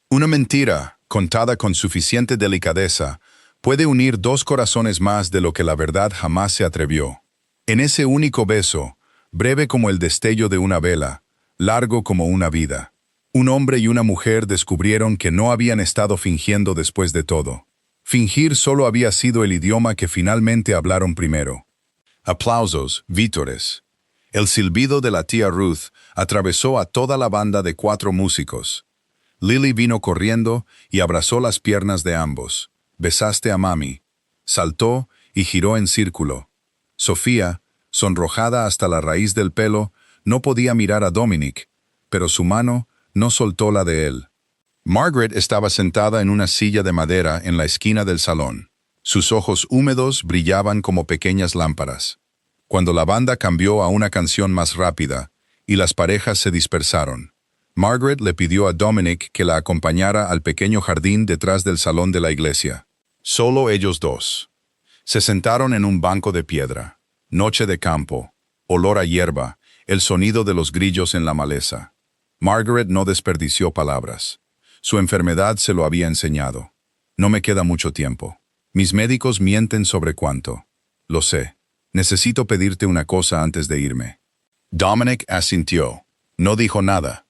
Una mentira, contada con suficiente delicadeza, puede unir dos corazones más de lo que la verdad jamás se atrevió. En ese único beso, breve como el destello de una vela, largo como una vida, un hombre y una mujer descubrieron que no habían estado fingiendo después de todo. Fingir solo había sido el idioma que finalmente hablaron primero. Aplausos, vítores. El silbido de la tía Ruth atravesó a toda la banda de 4 músicos. Lily vino corriendo y abrazó las piernas de ambos. «Besaste a mami». Saltó y giró en círculo. Sofía, sonrojada hasta la raíz del pelo, no podía mirar a Dominic, pero su mano no soltó la de él. Margaret estaba sentada en una silla de madera en la esquina del salón. Sus ojos húmedos brillaban como pequeñas lámparas. Cuando la banda cambió a una canción más rápida y las parejas se dispersaron, Margaret le pidió a Dominic que la acompañara al pequeño jardín detrás del salón de la iglesia. Solo ellos dos. Se sentaron en un banco de piedra. Noche de campo, olor a hierba, el sonido de los grillos en la maleza. Margaret no desperdició palabras. Su enfermedad se lo había enseñado. «No me queda mucho tiempo. Mis médicos mienten sobre cuánto. Lo sé. Necesito pedirte una cosa antes de irme». Dominic asintió. No dijo nada.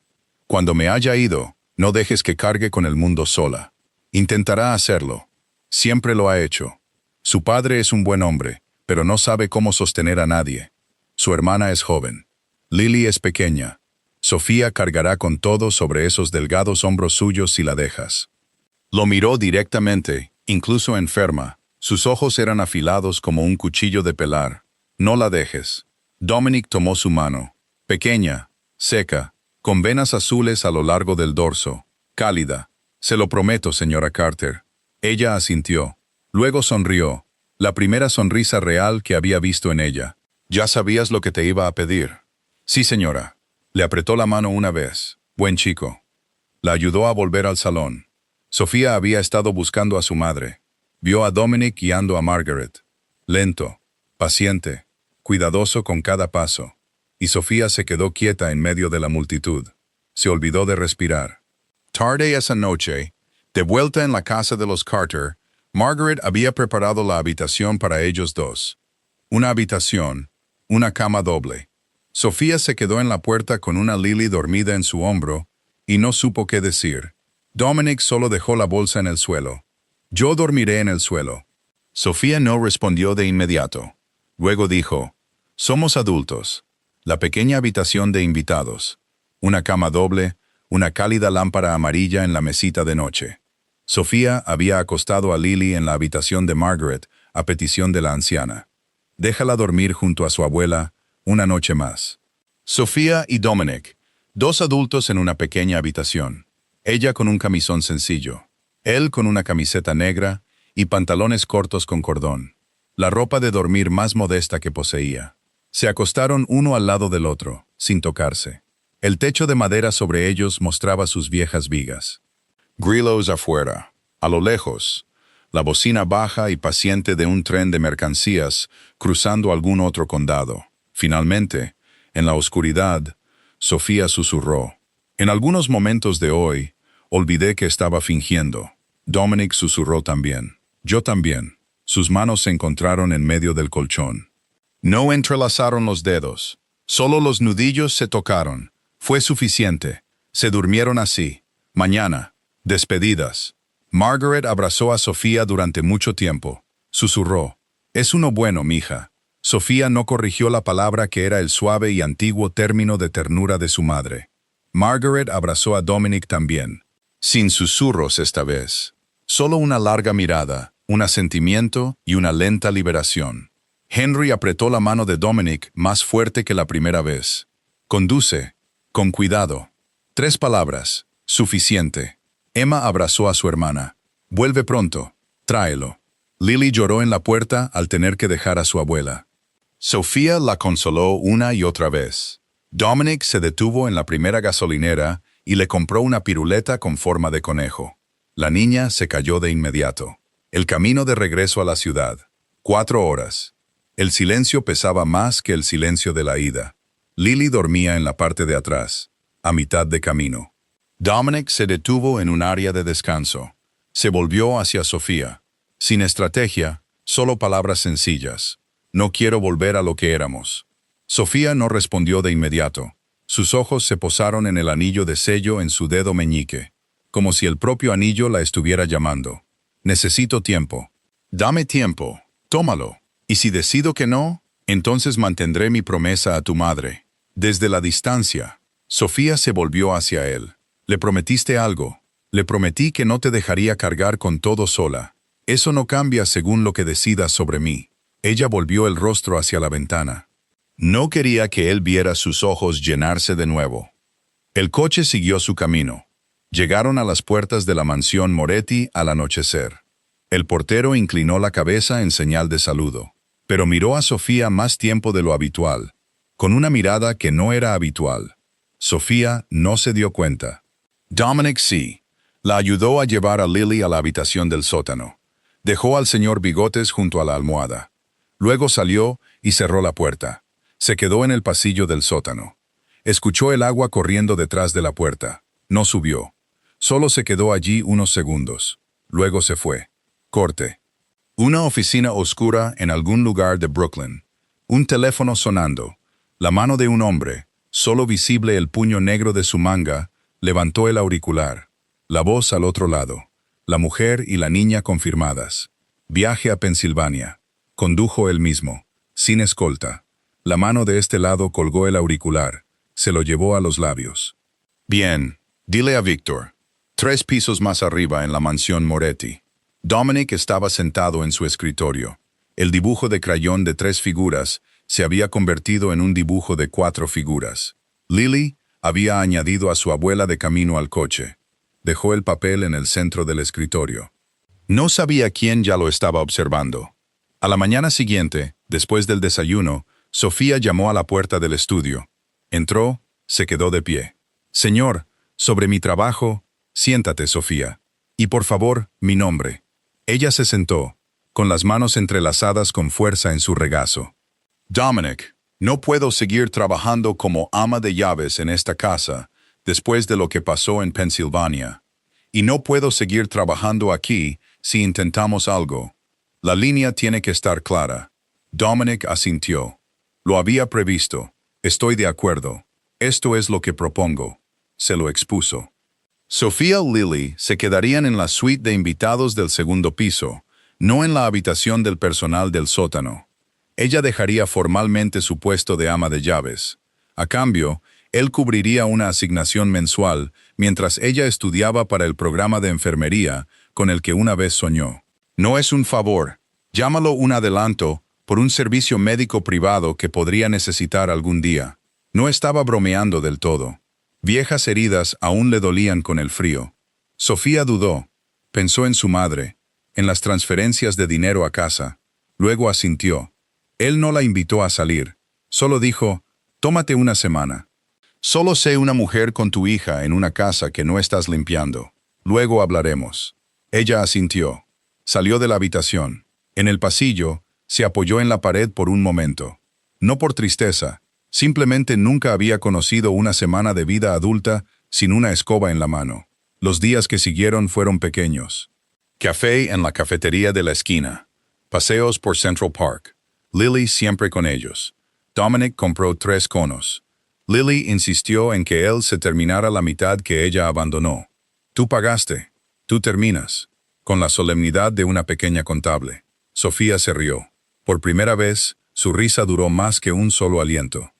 «Cuando me haya ido, no dejes que cargue con el mundo sola. Intentará hacerlo. Siempre lo ha hecho. Su padre es un buen hombre, pero no sabe cómo sostener a nadie. Su hermana es joven. Lily es pequeña. Sofía cargará con todo sobre esos delgados hombros suyos si la dejas». Lo miró directamente, incluso enferma. Sus ojos eran afilados como un cuchillo de pelar. «No la dejes». Dominic tomó su mano. Pequeña, seca, con venas azules a lo largo del dorso. Cálida. «Se lo prometo, señora Carter». Ella asintió. Luego sonrió. La primera sonrisa real que había visto en ella. «¿Ya sabías lo que te iba a pedir?» «Sí, señora». Le apretó la mano una vez. «Buen chico». La ayudó a volver al salón. Sofía había estado buscando a su madre. Vio a Dominic guiando a Margaret. Lento, paciente, cuidadoso con cada paso. Y Sofía se quedó quieta en medio de la multitud. Se olvidó de respirar. Tarde esa noche, de vuelta en la casa de los Carter, Margaret había preparado la habitación para ellos dos. Una habitación, una cama doble. Sofía se quedó en la puerta con una Lily dormida en su hombro y no supo qué decir. Dominic solo dejó la bolsa en el suelo. Yo dormiré en el suelo. Sofía no respondió de inmediato. Luego dijo, somos adultos. La pequeña habitación de invitados. Una cama doble, una cálida lámpara amarilla en la mesita de noche. Sofía había acostado a Lily en la habitación de Margaret a petición de la anciana. Déjala dormir junto a su abuela una noche más. Sofía y Dominic, dos adultos en una pequeña habitación. Ella con un camisón sencillo, él con una camiseta negra y pantalones cortos con cordón. La ropa de dormir más modesta que poseía. Se acostaron uno al lado del otro, sin tocarse. El techo de madera sobre ellos mostraba sus viejas vigas. Grillos afuera, a lo lejos, la bocina baja y paciente de un tren de mercancías cruzando algún otro condado. Finalmente, en la oscuridad, Sofía susurró. En algunos momentos de hoy, olvidé que estaba fingiendo. Dominic susurró también. Yo también. Sus manos se encontraron en medio del colchón. No entrelazaron los dedos. Solo los nudillos se tocaron. Fue suficiente. Se durmieron así. Mañana. Despedidas. Margaret abrazó a Sofía durante mucho tiempo. Susurró. Es uno bueno, mija. Sofía no corrigió la palabra que era el suave y antiguo término de ternura de su madre. Margaret abrazó a Dominic también. Sin susurros esta vez. Solo una larga mirada, un asentimiento y una lenta liberación. Henry apretó la mano de Dominic más fuerte que la primera vez. Conduce. Con cuidado. 3 palabras. Suficiente. Emma abrazó a su hermana. Vuelve pronto. Tráelo. Lily lloró en la puerta al tener que dejar a su abuela. Sofía la consoló una y otra vez. Dominic se detuvo en la primera gasolinera y le compró una piruleta con forma de conejo. La niña se cayó de inmediato. El camino de regreso a la ciudad. 4 horas. El silencio pesaba más que el silencio de la ida. Lily dormía en la parte de atrás, a mitad de camino. Dominic se detuvo en un área de descanso. Se volvió hacia Sofía. Sin estrategia, solo palabras sencillas. No quiero volver a lo que éramos. Sofía no respondió de inmediato. Sus ojos se posaron en el anillo de sello en su dedo meñique, como si el propio anillo la estuviera llamando. Necesito tiempo. Dame tiempo. Tómalo. Y si decido que no, entonces mantendré mi promesa a tu madre. Desde la distancia, Sofía se volvió hacia él. Le prometiste algo. Le prometí que no te dejaría cargar con todo sola. Eso no cambia según lo que decidas sobre mí. Ella volvió el rostro hacia la ventana. No quería que él viera sus ojos llenarse de nuevo. El coche siguió su camino. Llegaron a las puertas de la mansión Moretti al anochecer. El portero inclinó la cabeza en señal de saludo, pero miró a Sofía más tiempo de lo habitual, con una mirada que no era habitual. Sofía no se dio cuenta. Dominic sí. La ayudó a llevar a Lily a la habitación del sótano. Dejó al señor Bigotes junto a la almohada. Luego salió y cerró la puerta. Se quedó en el pasillo del sótano. Escuchó el agua corriendo detrás de la puerta. No subió. Solo se quedó allí unos segundos. Luego se fue. Corte. Una oficina oscura en algún lugar de Brooklyn. Un teléfono sonando. La mano de un hombre, solo visible el puño negro de su manga, levantó el auricular. La voz al otro lado. La mujer y la niña confirmadas. Viaje a Pensilvania. Condujo él mismo, sin escolta. La mano de este lado colgó el auricular. Se lo llevó a los labios. Bien, dile a Víctor. 3 pisos más arriba en la mansión Moretti. Dominic estaba sentado en su escritorio. El dibujo de crayón de 3 figuras se había convertido en un dibujo de 4 figuras. Lily había añadido a su abuela de camino al coche. Dejó el papel en el centro del escritorio. No sabía quién ya lo estaba observando. A la mañana siguiente, después del desayuno, Sofía llamó a la puerta del estudio. Entró, se quedó de pie. Señor, sobre mi trabajo, siéntate, Sofía. Y por favor, mi nombre. Ella se sentó, con las manos entrelazadas con fuerza en su regazo. Dominic, no puedo seguir trabajando como ama de llaves en esta casa, después de lo que pasó en Pensilvania. Y no puedo seguir trabajando aquí si intentamos algo. La línea tiene que estar clara. Dominic asintió. Lo había previsto. Estoy de acuerdo. Esto es lo que propongo. Se lo expuso. Sofía y Lily se quedarían en la suite de invitados del segundo piso, no en la habitación del personal del sótano. Ella dejaría formalmente su puesto de ama de llaves. A cambio, él cubriría una asignación mensual mientras ella estudiaba para el programa de enfermería con el que una vez soñó. No es un favor, llámalo un adelanto por un servicio médico privado que podría necesitar algún día. No estaba bromeando del todo. Viejas heridas aún le dolían con el frío. Sofía dudó. Pensó en su madre, en las transferencias de dinero a casa. Luego asintió. Él no la invitó a salir. Solo dijo, tómate una semana. Solo sé una mujer con tu hija en una casa que no estás limpiando. Luego hablaremos. Ella asintió. Salió de la habitación. En el pasillo, se apoyó en la pared por un momento. No por tristeza, simplemente nunca había conocido una semana de vida adulta sin una escoba en la mano. Los días que siguieron fueron pequeños. Café en la cafetería de la esquina. Paseos por Central Park. Lily siempre con ellos. Dominic compró 3 conos. Lily insistió en que él se terminara la mitad que ella abandonó. Tú pagaste. Tú terminas. Con la solemnidad de una pequeña contable. Sofía se rió. Por primera vez, su risa duró más que un solo aliento.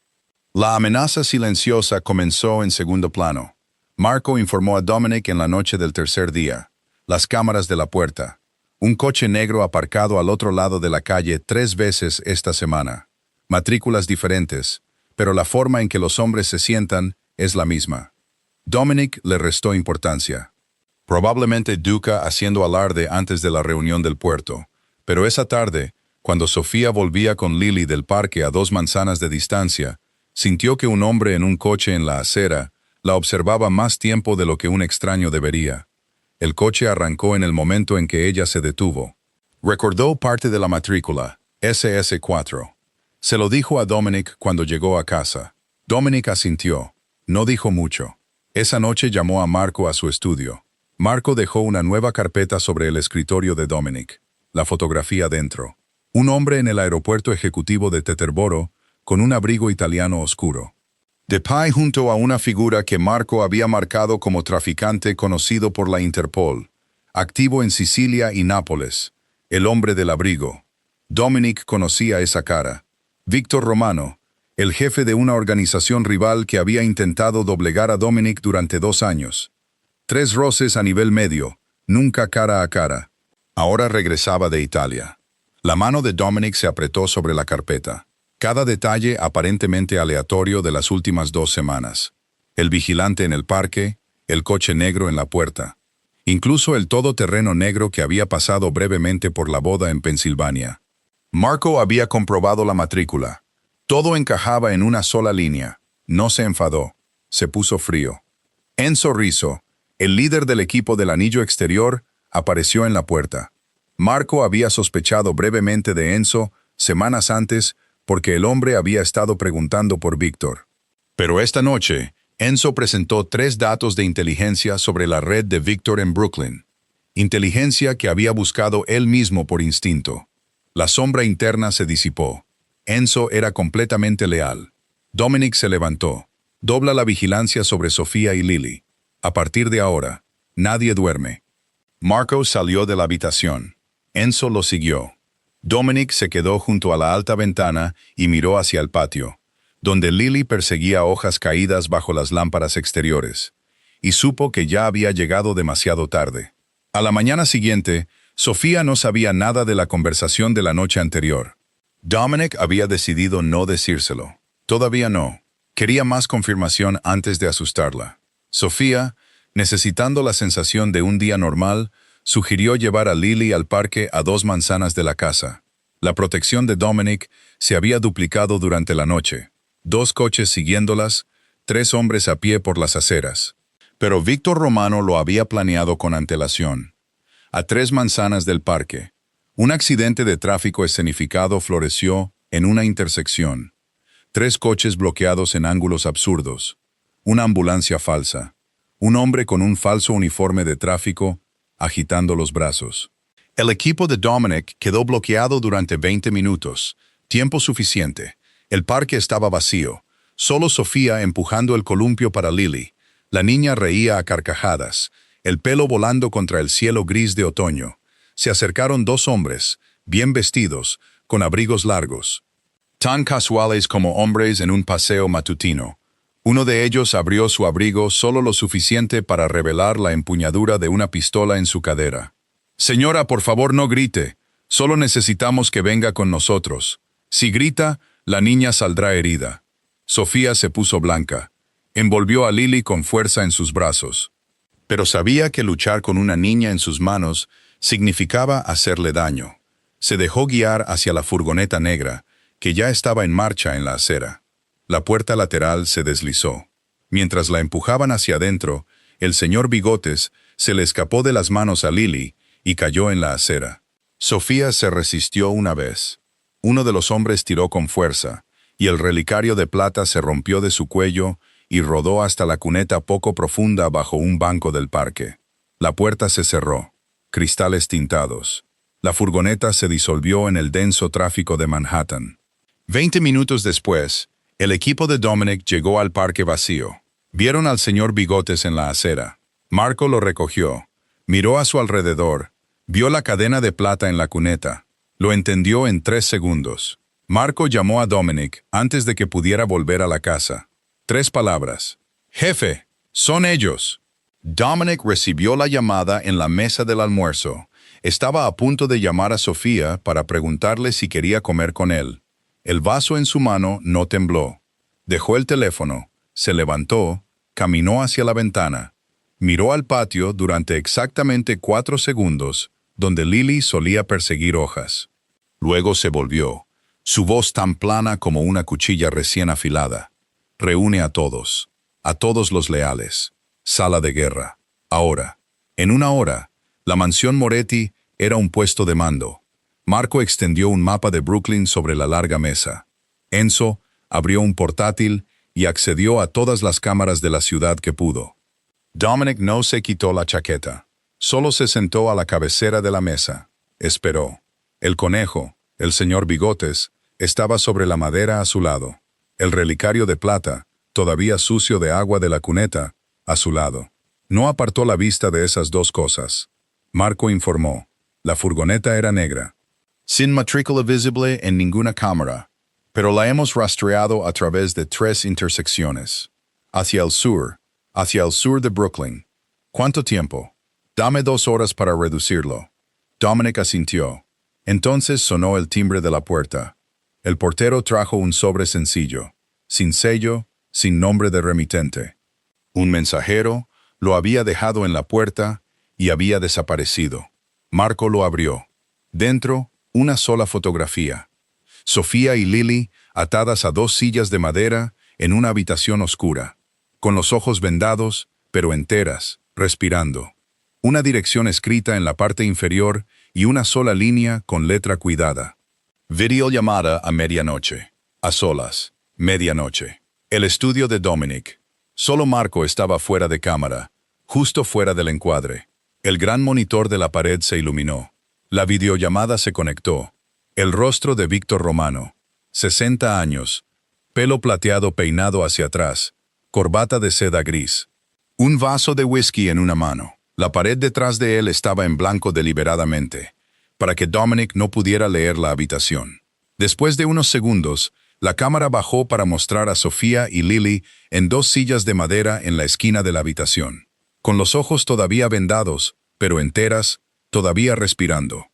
La amenaza silenciosa comenzó en segundo plano. Marco informó a Dominic en la noche del tercer día. Las cámaras de la puerta. Un coche negro aparcado al otro lado de la calle 3 veces esta semana. Matrículas diferentes, pero la forma en que los hombres se sientan es la misma. Dominic le restó importancia. Probablemente Duca haciendo alarde antes de la reunión del puerto, pero esa tarde, cuando Sofía volvía con Lily del parque a 2 manzanas de distancia, sintió que un hombre en un coche en la acera la observaba más tiempo de lo que un extraño debería. El coche arrancó en el momento en que ella se detuvo. Recordó parte de la matrícula, SS4. Se lo dijo a Dominic cuando llegó a casa. Dominic asintió. No dijo mucho. Esa noche llamó a Marco a su estudio. Marco dejó una nueva carpeta sobre el escritorio de Dominic. La fotografía dentro. Un hombre en el aeropuerto ejecutivo de Teterboro, con un abrigo italiano oscuro. De pie junto a una figura que Marco había marcado como traficante conocido por la Interpol, activo en Sicilia y Nápoles, el hombre del abrigo. Dominic conocía esa cara. Víctor Romano, el jefe de una organización rival que había intentado doblegar a Dominic durante 2 años. 3 roces a nivel medio, nunca cara a cara. Ahora regresaba de Italia. La mano de Dominic se apretó sobre la carpeta. Cada detalle aparentemente aleatorio de las últimas 2 semanas. El vigilante en el parque, el coche negro en la puerta. Incluso el todoterreno negro que había pasado brevemente por la boda en Pensilvania. Marco había comprobado la matrícula. Todo encajaba en una sola línea. No se enfadó. Se puso frío. Enzo Rizzo, el líder del equipo del anillo exterior, apareció en la puerta. Marco había sospechado brevemente de Enzo semanas antes porque el hombre había estado preguntando por Víctor. Pero esta noche, Enzo presentó 3 datos de inteligencia sobre la red de Víctor en Brooklyn. Inteligencia que había buscado él mismo por instinto. La sombra interna se disipó. Enzo era completamente leal. Dominic se levantó. Dobla la vigilancia sobre Sofía y Lily. A partir de ahora, nadie duerme. Marco salió de la habitación. Enzo lo siguió. Dominic se quedó junto a la alta ventana y miró hacia el patio, donde Lily perseguía hojas caídas bajo las lámparas exteriores, y supo que ya había llegado demasiado tarde. A la mañana siguiente, Sofía no sabía nada de la conversación de la noche anterior. Dominic había decidido no decírselo. Todavía no. Quería más confirmación antes de asustarla. Sofía, necesitando la sensación de un día normal, sugirió llevar a Lily al parque a 2 manzanas de la casa. La protección de Dominic se había duplicado durante la noche. 2 coches siguiéndolas, 3 hombres a pie por las aceras. Pero Víctor Romano lo había planeado con antelación. A 3 manzanas del parque, un accidente de tráfico escenificado floreció en una intersección. 3 coches bloqueados en ángulos absurdos. Una ambulancia falsa. Un hombre con un falso uniforme de tráfico agitando los brazos. El equipo de Dominic quedó bloqueado durante 20 minutos, tiempo suficiente. El parque estaba vacío, solo Sofía empujando el columpio para Lily. La niña reía a carcajadas, el pelo volando contra el cielo gris de otoño. Se acercaron dos hombres, bien vestidos, con abrigos largos, tan casuales como hombres en un paseo matutino. Uno de ellos abrió su abrigo solo lo suficiente para revelar la empuñadura de una pistola en su cadera. «Señora, por favor no grite. Solo necesitamos que venga con nosotros. Si grita, la niña saldrá herida». Sofía se puso blanca. Envolvió a Lily con fuerza en sus brazos. Pero sabía que luchar con una niña en sus manos significaba hacerle daño. Se dejó guiar hacia la furgoneta negra, que ya estaba en marcha en la acera. La puerta lateral se deslizó. Mientras la empujaban hacia adentro, el señor Bigotes se le escapó de las manos a Lily y cayó en la acera. Sofía se resistió una vez. Uno de los hombres tiró con fuerza, y el relicario de plata se rompió de su cuello y rodó hasta la cuneta poco profunda bajo un banco del parque. La puerta se cerró. Cristales tintados. La furgoneta se disolvió en el denso tráfico de Manhattan. 20 minutos después, el equipo de Dominic llegó al parque vacío. Vieron al señor Bigotes en la acera. Marco lo recogió. Miró a su alrededor. Vio la cadena de plata en la cuneta. Lo entendió en 3 segundos. Marco llamó a Dominic antes de que pudiera volver a la casa. 3 palabras. «Jefe, son ellos». Dominic recibió la llamada en la mesa del almuerzo. Estaba a punto de llamar a Sofía para preguntarle si quería comer con él. El vaso en su mano no tembló. Dejó el teléfono, se levantó, caminó hacia la ventana. Miró al patio durante exactamente 4 segundos, donde Lily solía perseguir hojas. Luego se volvió, su voz tan plana como una cuchilla recién afilada. «Reúne a todos los leales. Sala de guerra. Ahora». En una hora, la mansión Moretti era un puesto de mando. Marco extendió un mapa de Brooklyn sobre la larga mesa. Enzo abrió un portátil y accedió a todas las cámaras de la ciudad que pudo. Dominic no se quitó la chaqueta. Solo se sentó a la cabecera de la mesa. Esperó. El conejo, el señor Bigotes, estaba sobre la madera a su lado. El relicario de plata, todavía sucio de agua de la cuneta, a su lado. No apartó la vista de esas dos cosas. Marco informó. La furgoneta era negra, sin matrícula visible en ninguna cámara, pero la hemos rastreado a través de 3 intersecciones. Hacia el sur de Brooklyn. ¿Cuánto tiempo? Dame 2 horas para reducirlo. Dominic asintió. Entonces sonó el timbre de la puerta. El portero trajo un sobre sencillo, sin sello, sin nombre de remitente. Un mensajero lo había dejado en la puerta y había desaparecido. Marco lo abrió. Dentro, una sola fotografía. Sofía y Lily atadas a 2 sillas de madera en una habitación oscura, con los ojos vendados, pero enteras, respirando. Una dirección escrita en la parte inferior y una sola línea con letra cuidada. Videollamada a medianoche. A solas. Medianoche. El estudio de Dominic. Solo Marco estaba fuera de cámara, justo fuera del encuadre. El gran monitor de la pared se iluminó. La videollamada se conectó. El rostro de Víctor Romano. 60 años. Pelo plateado peinado hacia atrás. Corbata de seda gris. Un vaso de whisky en una mano. La pared detrás de él estaba en blanco deliberadamente, para que Dominic no pudiera leer la habitación. Después de unos segundos, la cámara bajó para mostrar a Sofía y Lily en 2 sillas de madera en la esquina de la habitación, con los ojos todavía vendados, pero enteras, todavía respirando.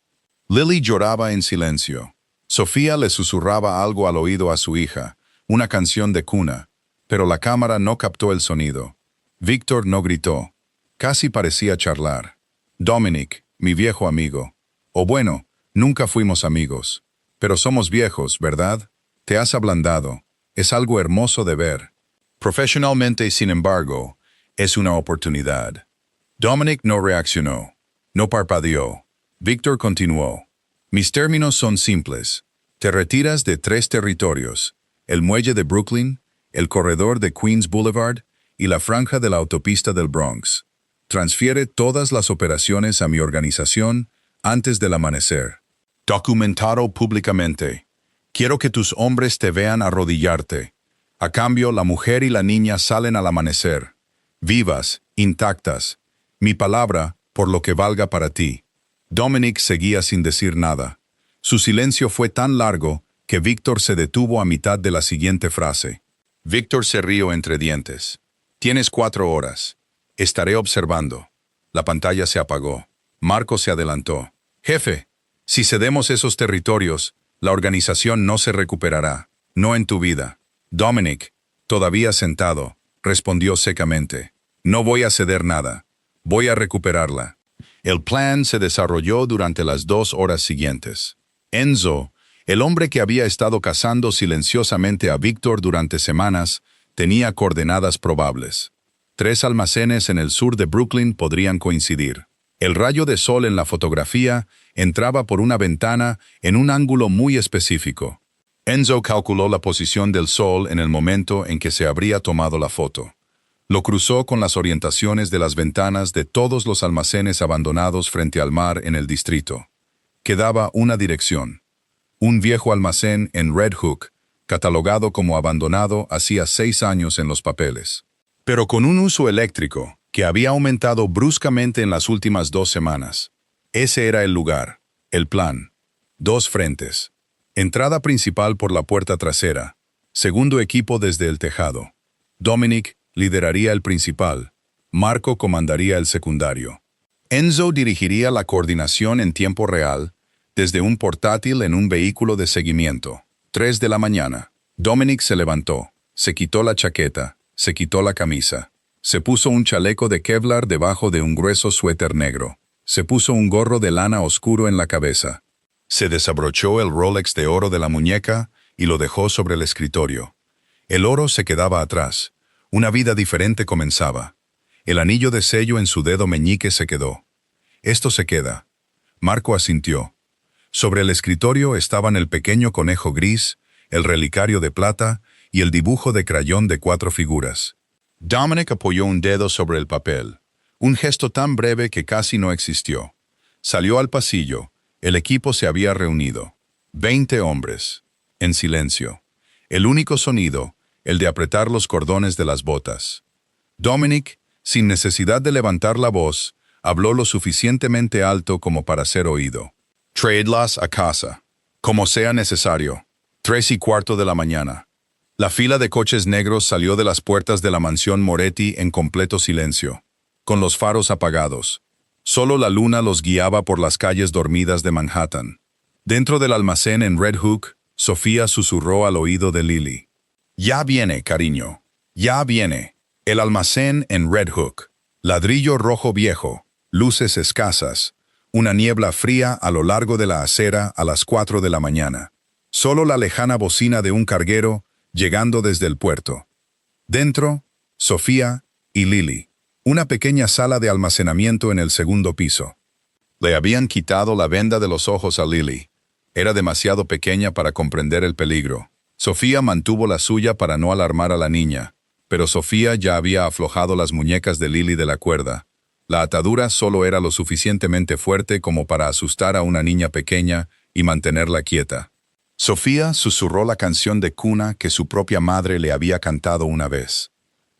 Lily lloraba en silencio. Sofía le susurraba algo al oído a su hija, una canción de cuna, pero la cámara no captó el sonido. Víctor no gritó. Casi parecía charlar. Dominic, mi viejo amigo. O bueno, nunca fuimos amigos. Pero somos viejos, ¿verdad? Te has ablandado. Es algo hermoso de ver. Profesionalmente, sin embargo, es una oportunidad. Dominic no reaccionó. No parpadeó. Víctor continuó. Mis términos son simples. Te retiras de 3 territorios. El muelle de Brooklyn, el corredor de Queens Boulevard y la franja de la autopista del Bronx. Transfiere todas las operaciones a mi organización antes del amanecer. Documentado públicamente. Quiero que tus hombres te vean arrodillarte. A cambio, la mujer y la niña salen al amanecer, vivas, intactas. Mi palabra, por lo que valga para ti. Dominic seguía sin decir nada. Su silencio fue tan largo que Víctor se detuvo a mitad de la siguiente frase. Víctor se rió entre dientes. Tienes 4 horas. Estaré observando. La pantalla se apagó. Marco se adelantó. Jefe, si cedemos esos territorios, la organización no se recuperará. No en tu vida. Dominic, todavía sentado, respondió secamente. No voy a ceder nada. Voy a recuperarla. El plan se desarrolló durante las 2 horas siguientes. Enzo, el hombre que había estado cazando silenciosamente a Víctor durante semanas, tenía coordenadas probables. 3 almacenes en el sur de Brooklyn podrían coincidir. El rayo de sol en la fotografía entraba por una ventana en un ángulo muy específico. Enzo calculó la posición del sol en el momento en que se habría tomado la foto. Lo cruzó con las orientaciones de las ventanas de todos los almacenes abandonados frente al mar en el distrito. Quedaba una dirección. Un viejo almacén en Red Hook, catalogado como abandonado hacía 6 años en los papeles. Pero con un uso eléctrico que había aumentado bruscamente en las últimas 2 semanas. Ese era el lugar, el plan. 2 frentes. Entrada principal por la puerta trasera. Segundo equipo desde el tejado. Dominic lideraría el principal. Marco comandaría el secundario. Enzo dirigiría la coordinación en tiempo real desde un portátil en un vehículo de seguimiento. 3 de la mañana. Dominic se levantó, se quitó la chaqueta, se quitó la camisa. Se puso un chaleco de Kevlar debajo de un grueso suéter negro. Se puso un gorro de lana oscuro en la cabeza. Se desabrochó el Rolex de oro de la muñeca y lo dejó sobre el escritorio. El oro se quedaba atrás. Una vida diferente comenzaba. El anillo de sello en su dedo meñique se quedó. Esto se queda. Marco asintió. Sobre el escritorio estaban el pequeño conejo gris, el relicario de plata y el dibujo de crayón de 4 figuras. Dominic apoyó un dedo sobre el papel, un gesto tan breve que casi no existió. Salió al pasillo. El equipo se había reunido. 20 hombres. En silencio. El único sonido, el de apretar los cordones de las botas. Dominic, sin necesidad de levantar la voz, habló lo suficientemente alto como para ser oído. Traedlas a casa, como sea necesario. 3:15 de la mañana. La fila de coches negros salió de las puertas de la mansión Moretti en completo silencio, con los faros apagados. Solo la luna los guiaba por las calles dormidas de Manhattan. Dentro del almacén en Red Hook, Sofía susurró al oído de Lily. Ya viene, cariño. Ya viene. El almacén en Red Hook. Ladrillo rojo viejo, luces escasas, una niebla fría a lo largo de la acera a las 4 de la mañana. Solo la lejana bocina de un carguero llegando desde el puerto. Dentro, Sofía y Lily. Una pequeña sala de almacenamiento en el segundo piso. Le habían quitado la venda de los ojos a Lily. Era demasiado pequeña para comprender el peligro. Sofía mantuvo la suya para no alarmar a la niña, pero Sofía ya había aflojado las muñecas de Lily de la cuerda. La atadura solo era lo suficientemente fuerte como para asustar a una niña pequeña y mantenerla quieta. Sofía susurró la canción de cuna que su propia madre le había cantado una vez.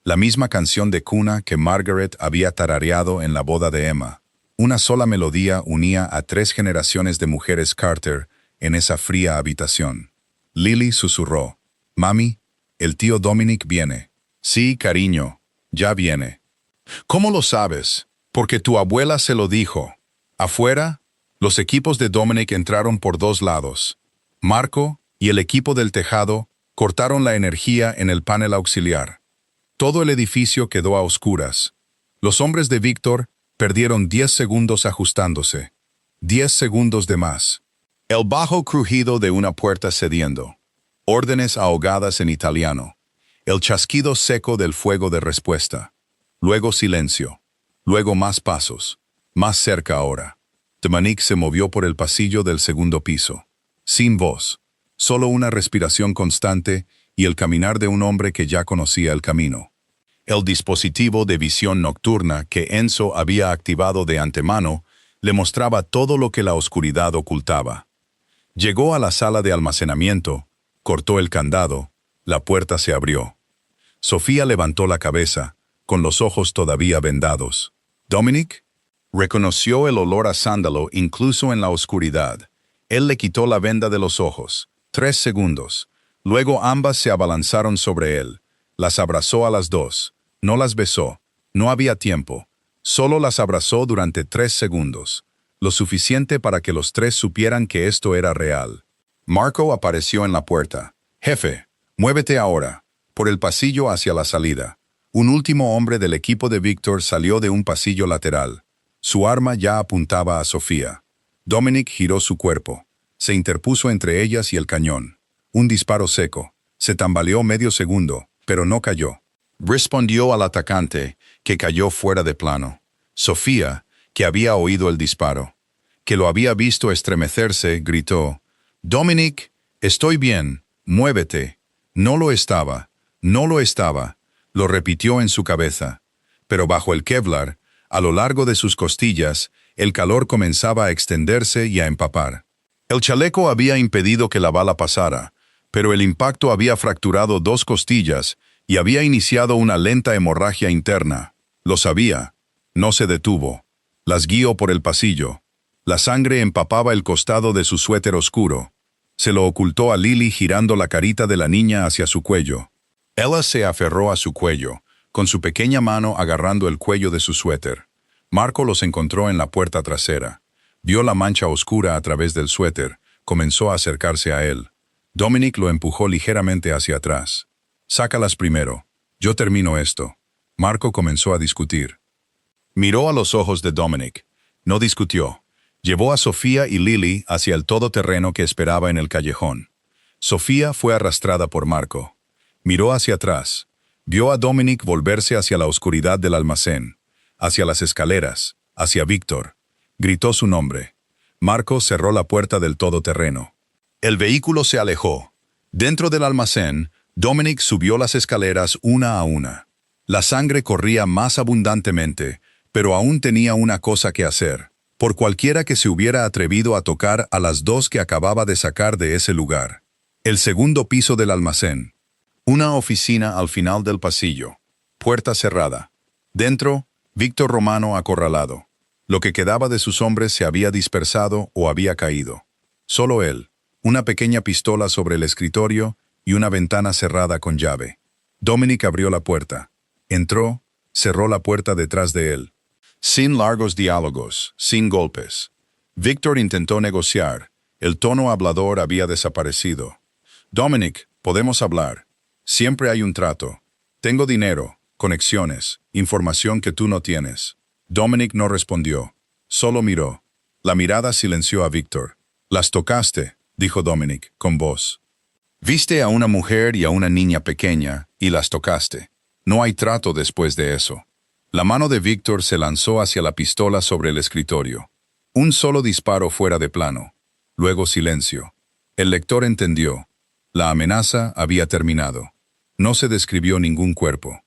La misma canción de cuna que Margaret había tarareado en la boda de Emma. Una sola melodía unía a 3 generaciones de mujeres Carter en esa fría habitación. Lily susurró. Mami, el tío Dominic viene. Sí, cariño, ya viene. ¿Cómo lo sabes? Porque tu abuela se lo dijo. Afuera, los equipos de Dominic entraron por 2 lados. Marco y el equipo del tejado cortaron la energía en el panel auxiliar. Todo el edificio quedó a oscuras. Los hombres de Víctor perdieron 10 segundos ajustándose. 10 segundos de más. El bajo crujido de una puerta cediendo. Órdenes ahogadas en italiano. El chasquido seco del fuego de respuesta. Luego silencio. Luego más pasos. Más cerca ahora. Dominic se movió por el pasillo del segundo piso. Sin voz. Solo una respiración constante y el caminar de un hombre que ya conocía el camino. El dispositivo de visión nocturna que Enzo había activado de antemano le mostraba todo lo que la oscuridad ocultaba. Llegó a la sala de almacenamiento, cortó el candado, La puerta se abrió. Sofía levantó la cabeza, con los ojos todavía vendados. «¿Dominic?» Reconoció el olor a sándalo incluso en la oscuridad. Él le quitó la venda de los ojos. 3 segundos. Luego ambas se abalanzaron sobre él. Las abrazó a las dos. No las besó. No había tiempo. Solo las abrazó durante 3 segundos. Lo suficiente para que los tres supieran que esto era real. Marco apareció en la puerta. «Jefe, muévete ahora». Por el pasillo hacia la salida. Un último hombre del equipo de Víctor salió de un pasillo lateral. Su arma ya apuntaba a Sofía. Dominic giró su cuerpo. Se interpuso entre ellas y el cañón. Un disparo seco. Se tambaleó medio segundo, pero no cayó. Respondió al atacante, que cayó fuera de plano. Sofía, que había oído el disparo, que lo había visto estremecerse, gritó: «Dominic, estoy bien, muévete». No lo estaba, no lo estaba, lo repitió en su cabeza. Pero bajo el Kevlar, a lo largo de sus costillas, el calor comenzaba a extenderse y a empapar. El chaleco había impedido que la bala pasara, pero el impacto había fracturado 2 costillas y había iniciado una lenta hemorragia interna. Lo sabía. No se detuvo. Las guió por el pasillo. La sangre empapaba el costado de su suéter oscuro. Se lo ocultó a Lily girando la carita de la niña hacia su cuello. Ella se aferró a su cuello, con su pequeña mano agarrando el cuello de su suéter. Marco los encontró en la puerta trasera. Vio la mancha oscura a través del suéter. Comenzó a acercarse a él. Dominic lo empujó ligeramente hacia atrás. «Sácalas primero. Yo termino esto». Marco comenzó a discutir. Miró a los ojos de Dominic. No discutió. Llevó a Sofía y Lily hacia el todoterreno que esperaba en el callejón. Sofía fue arrastrada por Marco. Miró hacia atrás. Vio a Dominic volverse hacia la oscuridad del almacén, hacia las escaleras, hacia Víctor. Gritó su nombre. Marco cerró la puerta del todoterreno. El vehículo se alejó. Dentro del almacén, Dominic subió las escaleras una a una. La sangre corría más abundantemente, pero aún tenía una cosa que hacer, por cualquiera que se hubiera atrevido a tocar a las 2 que acababa de sacar de ese lugar. El segundo piso del almacén. Una oficina al final del pasillo. Puerta cerrada. Dentro, Víctor Romano acorralado. Lo que quedaba de sus hombres se había dispersado o había caído. Solo él, una pequeña pistola sobre el escritorio y una ventana cerrada con llave. Dominic abrió la puerta. Entró, cerró la puerta detrás de él. Sin largos diálogos, sin golpes. Víctor intentó negociar. El tono hablador había desaparecido. «Dominic, podemos hablar. Siempre hay un trato. Tengo dinero, conexiones, información que tú no tienes». Dominic no respondió. Solo miró. La mirada silenció a Víctor. «Las tocaste», dijo Dominic, con voz. «Viste a una mujer y a una niña pequeña, y las tocaste. No hay trato después de eso». La mano de Víctor se lanzó hacia la pistola sobre el escritorio. Un solo disparo fuera de plano. Luego silencio. El lector entendió. La amenaza había terminado. No se describió ningún cuerpo.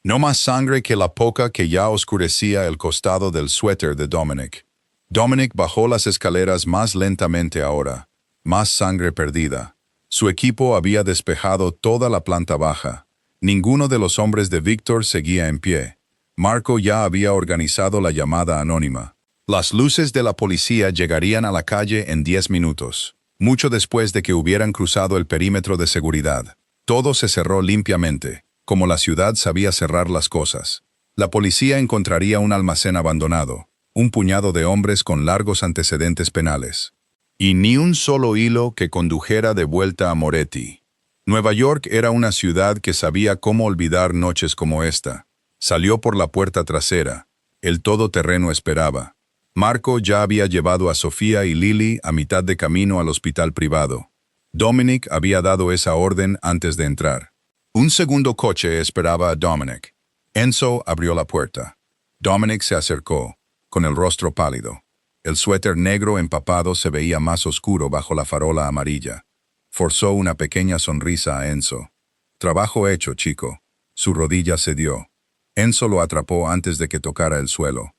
No más sangre que la poca que ya oscurecía el costado del suéter de Dominic. Dominic bajó las escaleras más lentamente ahora. Más sangre perdida. Su equipo había despejado toda la planta baja. Ninguno de los hombres de Víctor seguía en pie. Marco ya había organizado la llamada anónima. Las luces de la policía llegarían a la calle en 10 minutos, mucho después de que hubieran cruzado el perímetro de seguridad. Todo se cerró limpiamente, como la ciudad sabía cerrar las cosas. La policía encontraría un almacén abandonado, un puñado de hombres con largos antecedentes penales. Y ni un solo hilo que condujera de vuelta a Moretti. Nueva York era una ciudad que sabía cómo olvidar noches como esta. Salió por la puerta trasera. El todoterreno esperaba. Marco ya había llevado a Sofía y Lily a mitad de camino al hospital privado. Dominic había dado esa orden antes de entrar. Un segundo coche esperaba a Dominic. Enzo abrió la puerta. Dominic se acercó, con el rostro pálido. El suéter negro empapado se veía más oscuro bajo la farola amarilla. Forzó una pequeña sonrisa a Enzo. «Trabajo hecho, chico». Su rodilla cedió. Enzo lo atrapó antes de que tocara el suelo.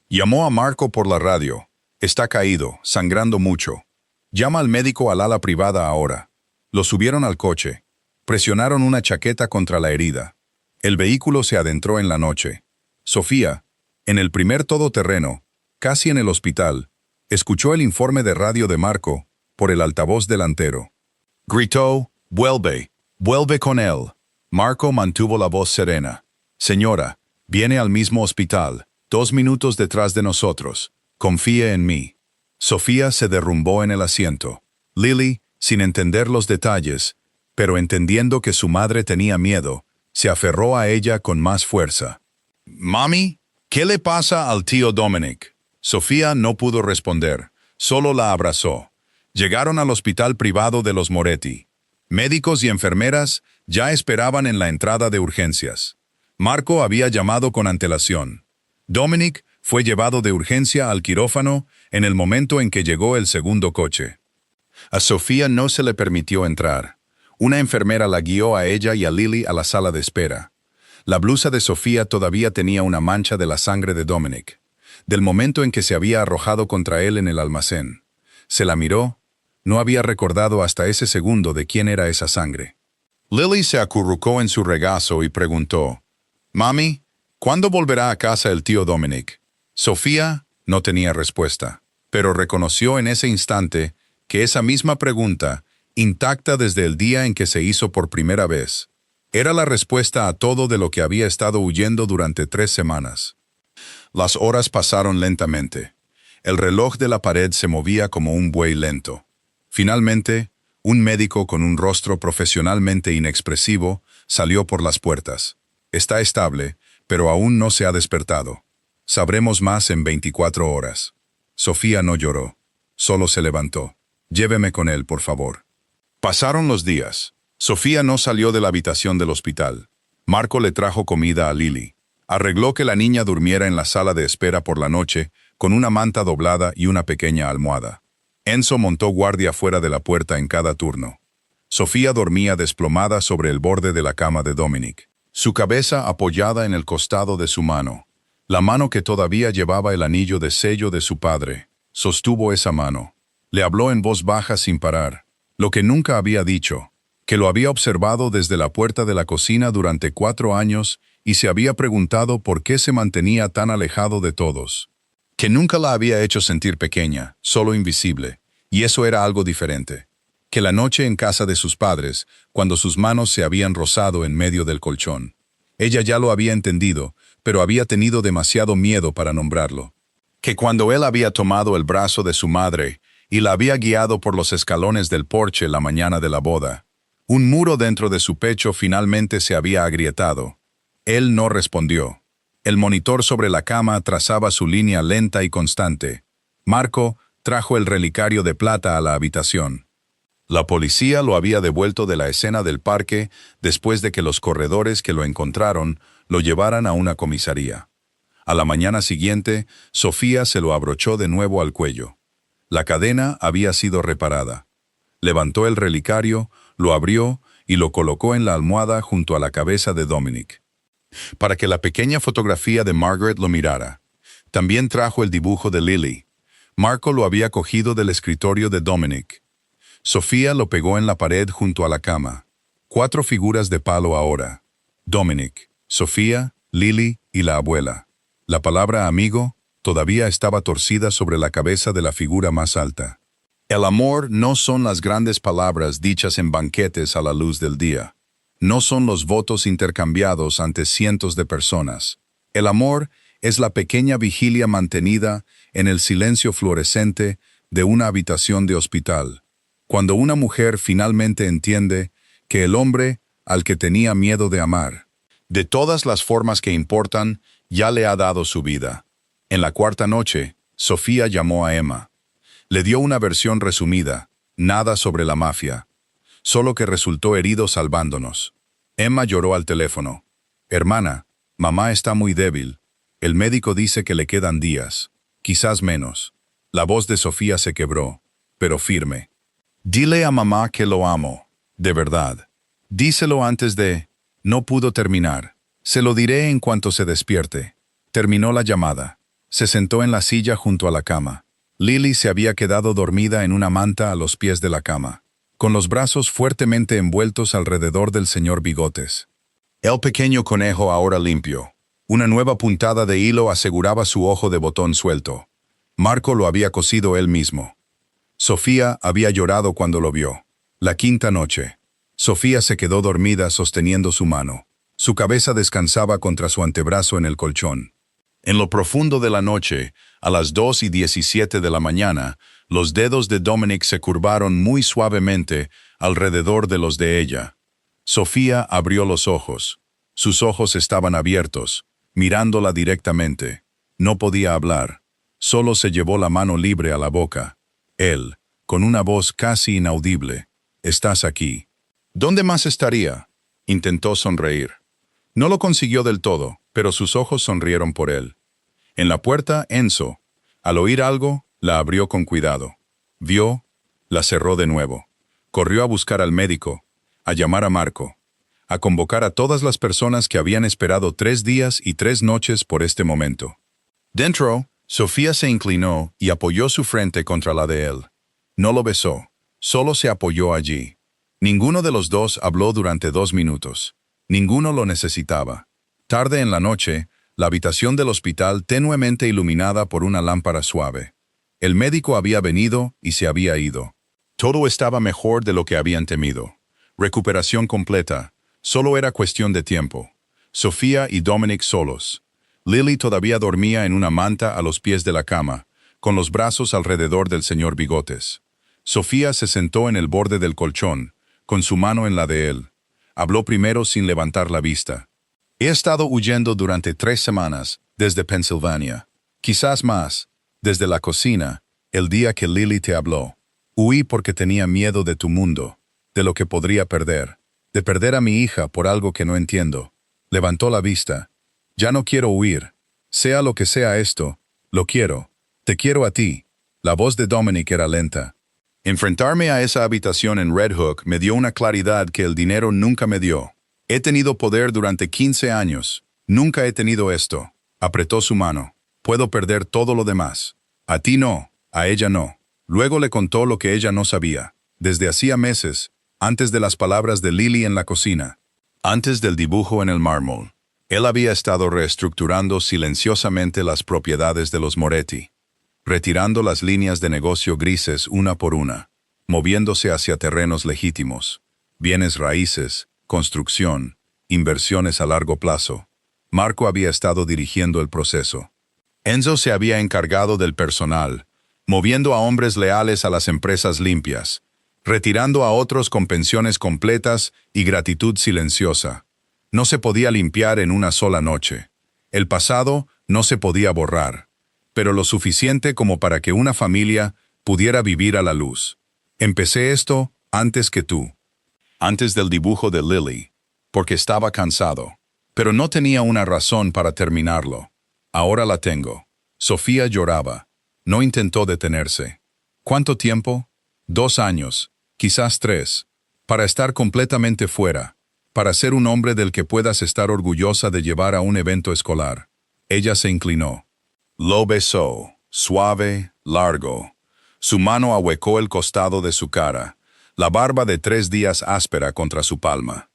Llamó a Marco por la radio. «Está caído, sangrando mucho. Llama al médico al ala privada ahora». Lo subieron al coche. Presionaron una chaqueta contra la herida. El vehículo se adentró en la noche. Sofía, en el primer todoterreno, casi en el hospital, escuchó el informe de radio de Marco por el altavoz delantero. Gritó, vuelve con él. Marco mantuvo la voz serena. Señora, viene al mismo hospital, 2 minutos detrás de nosotros. Confíe en mí. Sofía se derrumbó en el asiento. Lily, sin entender los detalles, pero entendiendo que su madre tenía miedo, se aferró a ella con más fuerza. «Mami, ¿qué le pasa al tío Dominic?» Sofía no pudo responder, solo la abrazó. Llegaron al hospital privado de los Moretti. Médicos y enfermeras ya esperaban en la entrada de urgencias. Marco había llamado con antelación. Dominic fue llevado de urgencia al quirófano en el momento en que llegó el segundo coche. A Sofía no se le permitió entrar. Una enfermera la guió a ella y a Lily a la sala de espera. La blusa de Sofía todavía tenía una mancha de la sangre de Dominic, del momento en que se había arrojado contra él en el almacén. Se la miró. No había recordado hasta ese segundo de quién era esa sangre. Lily se acurrucó en su regazo y preguntó, «Mami, ¿cuándo volverá a casa el tío Dominic?» Sofía no tenía respuesta, pero reconoció en ese instante que esa misma pregunta, intacta desde el día en que se hizo por primera vez, era la respuesta a todo de lo que había estado huyendo durante 3 semanas. Las horas pasaron lentamente. El reloj de la pared se movía como un buey lento. Finalmente, un médico con un rostro profesionalmente inexpresivo salió por las puertas. Está estable, pero aún no se ha despertado. Sabremos más en 24 horas. Sofía no lloró, solo se levantó. Lléveme con él, por favor. Pasaron los días. Sofía no salió de la habitación del hospital. Marco le trajo comida a Lily. Arregló que la niña durmiera en la sala de espera por la noche, con una manta doblada y una pequeña almohada. Enzo montó guardia fuera de la puerta en cada turno. Sofía dormía desplomada sobre el borde de la cama de Dominic, su cabeza apoyada en el costado de su mano. La mano que todavía llevaba el anillo de sello de su padre, sostuvo esa mano. Le habló en voz baja sin parar, lo que nunca había dicho, que lo había observado desde la puerta de la cocina durante 4 años y se había preguntado por qué se mantenía tan alejado de todos. Que nunca la había hecho sentir pequeña, solo invisible, y eso era algo diferente. Que la noche en casa de sus padres, cuando sus manos se habían rozado en medio del colchón. Ella ya lo había entendido, pero había tenido demasiado miedo para nombrarlo. Que cuando él había tomado el brazo de su madre y la había guiado por los escalones del porche la mañana de la boda, un muro dentro de su pecho finalmente se había agrietado. Él no respondió. El monitor sobre la cama trazaba su línea lenta y constante. Marco trajo el relicario de plata a la habitación. La policía lo había devuelto de la escena del parque después de que los corredores que lo encontraron lo llevaran a una comisaría. A la mañana siguiente, Sofía se lo abrochó de nuevo al cuello. La cadena había sido reparada. Levantó el relicario, lo abrió y lo colocó en la almohada junto a la cabeza de Dominic, para que la pequeña fotografía de Margaret lo mirara. También trajo el dibujo de Lily. Marco lo había cogido del escritorio de Dominic. Sofía lo pegó en la pared junto a la cama. 4 figuras de palo ahora. Dominic, Sofía, Lily y la abuela. La palabra amigo todavía estaba torcida sobre la cabeza de la figura más alta. El amor no son las grandes palabras dichas en banquetes a la luz del día. No son los votos intercambiados ante cientos de personas. El amor es la pequeña vigilia mantenida en el silencio fluorescente de una habitación de hospital. Cuando una mujer finalmente entiende que el hombre al que tenía miedo de amar, de todas las formas que importan, ya le ha dado su vida. En la 4ª noche, Sofía llamó a Emma. Le dio una versión resumida, nada sobre la mafia, solo que resultó herido salvándonos. Emma lloró al teléfono. «Hermana, mamá está muy débil. El médico dice que le quedan días, quizás menos». La voz de Sofía se quebró, pero firme. «Dile a mamá que lo amo, de verdad. Díselo antes de...». No pudo terminar. «Se lo diré en cuanto se despierte». Terminó la llamada. Se sentó en la silla junto a la cama. Lily se había quedado dormida en una manta a los pies de la cama. con los brazos fuertemente envueltos alrededor del señor Bigotes. El pequeño conejo ahora limpio. Una nueva puntada de hilo aseguraba su ojo de botón suelto. Marco lo había cosido él mismo. Sofía había llorado cuando lo vio. La quinta noche. Sofía se quedó dormida sosteniendo su mano. Su cabeza descansaba contra su antebrazo en el colchón. En lo profundo de la noche, a las 2:17 de la mañana, los dedos de Dominic se curvaron muy suavemente alrededor de los de ella. Sofía abrió los ojos. Sus ojos estaban abiertos, mirándola directamente. No podía hablar. Solo se llevó la mano libre a la boca. Él, con una voz casi inaudible: «Estás aquí». ¿Dónde más estaría? Intentó sonreír. No lo consiguió del todo, pero sus ojos sonrieron por él. En la puerta, Enzo, al oír algo, la abrió con cuidado. Vio, la cerró de nuevo. Corrió a buscar al médico, a llamar a Marco, a convocar a todas las personas que habían esperado 3 días y 3 noches por este momento. Dentro, Sofía se inclinó y apoyó su frente contra la de él. No lo besó, solo se apoyó allí. Ninguno de los dos habló durante 2 minutos. Ninguno lo necesitaba. Tarde en la noche, la habitación del hospital tenuemente iluminada por una lámpara suave. El médico había venido y se había ido. Todo estaba mejor de lo que habían temido. Recuperación completa. Solo era cuestión de tiempo. Sofía y Dominic solos. Lily todavía dormía en una manta a los pies de la cama, con los brazos alrededor del señor Bigotes. Sofía se sentó en el borde del colchón, con su mano en la de él. Habló primero sin levantar la vista. He estado huyendo durante 3 semanas, desde Pensilvania. Quizás más, desde la cocina, el día que Lily te habló. Huí porque tenía miedo de tu mundo, de lo que podría perder, de perder a mi hija por algo que no entiendo. Levantó la vista. Ya no quiero huir. Sea lo que sea esto, lo quiero. Te quiero a ti. La voz de Dominic era lenta. Enfrentarme a esa habitación en Red Hook me dio una claridad que el dinero nunca me dio. He tenido poder durante 15 años. Nunca he tenido esto. Apretó su mano. Puedo perder todo lo demás. A ti no, a ella no. Luego le contó lo que ella no sabía. Desde hacía meses, antes de las palabras de Lily en la cocina, antes del dibujo en el mármol, él había estado reestructurando silenciosamente las propiedades de los Moretti, retirando las líneas de negocio grises una por una, moviéndose hacia terrenos legítimos, bienes raíces, construcción, inversiones a largo plazo. Marco había estado dirigiendo el proceso. Enzo se había encargado del personal, moviendo a hombres leales a las empresas limpias, retirando a otros con pensiones completas y gratitud silenciosa. No se podía limpiar en una sola noche. El pasado no se podía borrar, pero lo suficiente como para que una familia pudiera vivir a la luz. Empecé esto antes que tú, antes del dibujo de Lily, porque estaba cansado, pero no tenía una razón para terminarlo. Ahora la tengo. Sofía lloraba. No intentó detenerse. ¿Cuánto tiempo? 2 años, quizás 3, para estar completamente fuera, para ser un hombre del que puedas estar orgullosa de llevar a un evento escolar. Ella se inclinó. Lo besó, suave, largo. Su mano ahuecó el costado de su cara, la barba de 3 días áspera contra su palma.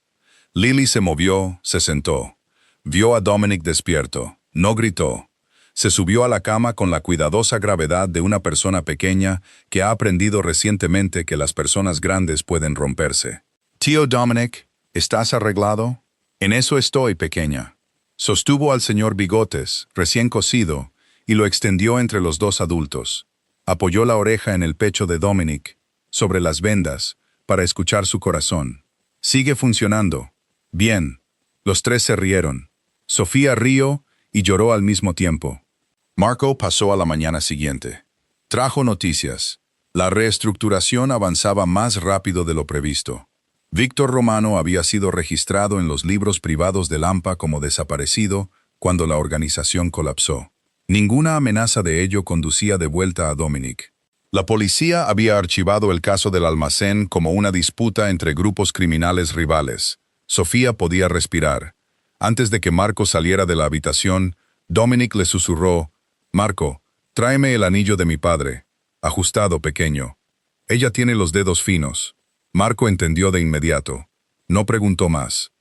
Lily se movió, se sentó. Vio a Dominic despierto. No gritó. Se subió a la cama con la cuidadosa gravedad de una persona pequeña que ha aprendido recientemente que las personas grandes pueden romperse. «Tío Dominic, ¿estás arreglado?» «En eso estoy, pequeña». Sostuvo al señor Bigotes, recién cosido, y lo extendió entre los 2 adultos. Apoyó la oreja en el pecho de Dominic, sobre las vendas, para escuchar su corazón. «Sigue funcionando». «Bien». Los 3 se rieron. Sofía rió y lloró al mismo tiempo. Marco pasó a la mañana siguiente. Trajo noticias. La reestructuración avanzaba más rápido de lo previsto. Víctor Romano había sido registrado en los libros privados de Lampa como desaparecido cuando la organización colapsó. Ninguna amenaza de ello conducía de vuelta a Dominic. La policía había archivado el caso del almacén como una disputa entre grupos criminales rivales. Sofía podía respirar. Antes de que Marco saliera de la habitación, Dominic le susurró: «Marco, tráeme el anillo de mi padre. Ajustado, pequeño. Ella tiene los dedos finos». Marco entendió de inmediato. No preguntó más.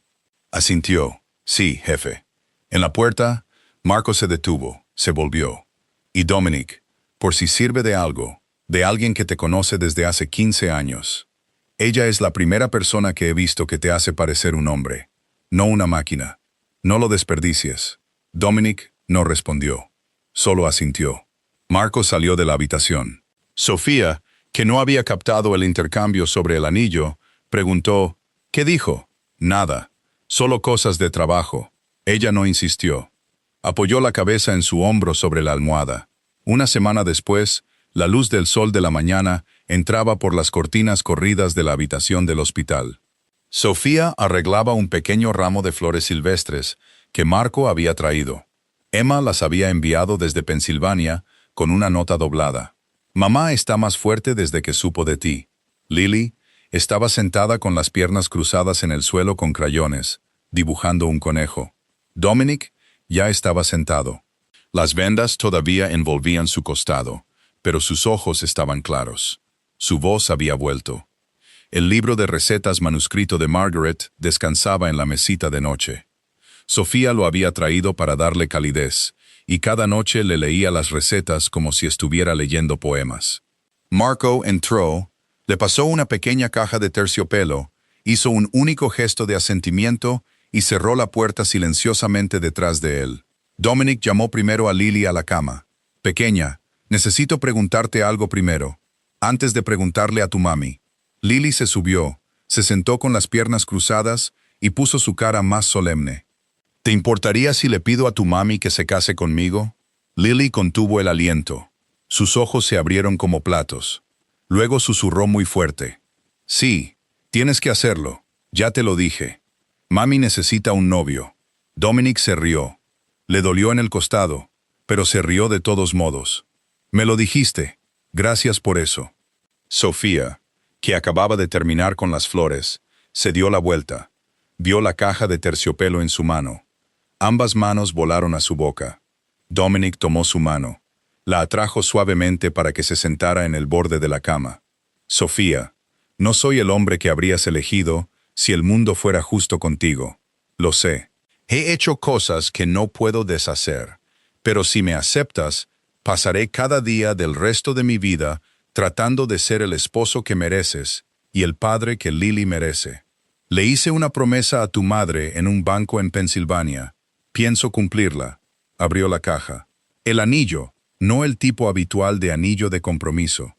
Asintió. Sí, jefe. En la puerta, Marco se detuvo, se volvió. Y Dominic, por si sirve de algo, de alguien que te conoce desde hace 15 años. Ella es la primera persona que he visto que te hace parecer un hombre, no una máquina. No lo desperdicies. Dominic no respondió. Solo asintió. Marco salió de la habitación. Sofía, que no había captado el intercambio sobre el anillo, preguntó, ¿qué dijo? Nada. Solo cosas de trabajo. Ella no insistió. Apoyó la cabeza en su hombro sobre la almohada. Una semana después, la luz del sol de la mañana entraba por las cortinas corridas de la habitación del hospital. Sofía arreglaba un pequeño ramo de flores silvestres que Marco había traído. Emma las había enviado desde Pensilvania con una nota doblada. Mamá está más fuerte desde que supo de ti. Lily estaba sentada con las piernas cruzadas en el suelo con crayones, dibujando un conejo. Dominic ya estaba sentado. Las vendas todavía envolvían su costado, pero sus ojos estaban claros. Su voz había vuelto. El libro de recetas manuscrito de Margaret descansaba en la mesita de noche. Sofía lo había traído para darle calidez, y cada noche le leía las recetas como si estuviera leyendo poemas. Marco entró, le pasó una pequeña caja de terciopelo, hizo un único gesto de asentimiento y cerró la puerta silenciosamente detrás de él. Dominic llamó primero a Lily a la cama. Pequeña, necesito preguntarte algo primero, antes de preguntarle a tu mami. Lily se subió, se sentó con las piernas cruzadas y puso su cara más solemne. ¿Te importaría si le pido a tu mami que se case conmigo? Lily contuvo el aliento. Sus ojos se abrieron como platos. Luego susurró muy fuerte. Sí, tienes que hacerlo. Ya te lo dije. Mami necesita un novio. Dominic se rió. Le dolió en el costado, pero se rió de todos modos. Me lo dijiste. Gracias por eso. Sofía, que acababa de terminar con las flores, se dio la vuelta. Vio la caja de terciopelo en su mano. Ambas manos volaron a su boca. Dominic tomó su mano. La atrajo suavemente para que se sentara en el borde de la cama. Sofía, no soy el hombre que habrías elegido si el mundo fuera justo contigo. Lo sé. He hecho cosas que no puedo deshacer, pero si me aceptas, pasaré cada día del resto de mi vida tratando de ser el esposo que mereces y el padre que Lily merece. Le hice una promesa a tu madre en un banco en Pensilvania. Pienso cumplirla. Abrió la caja. El anillo, no el tipo habitual de anillo de compromiso.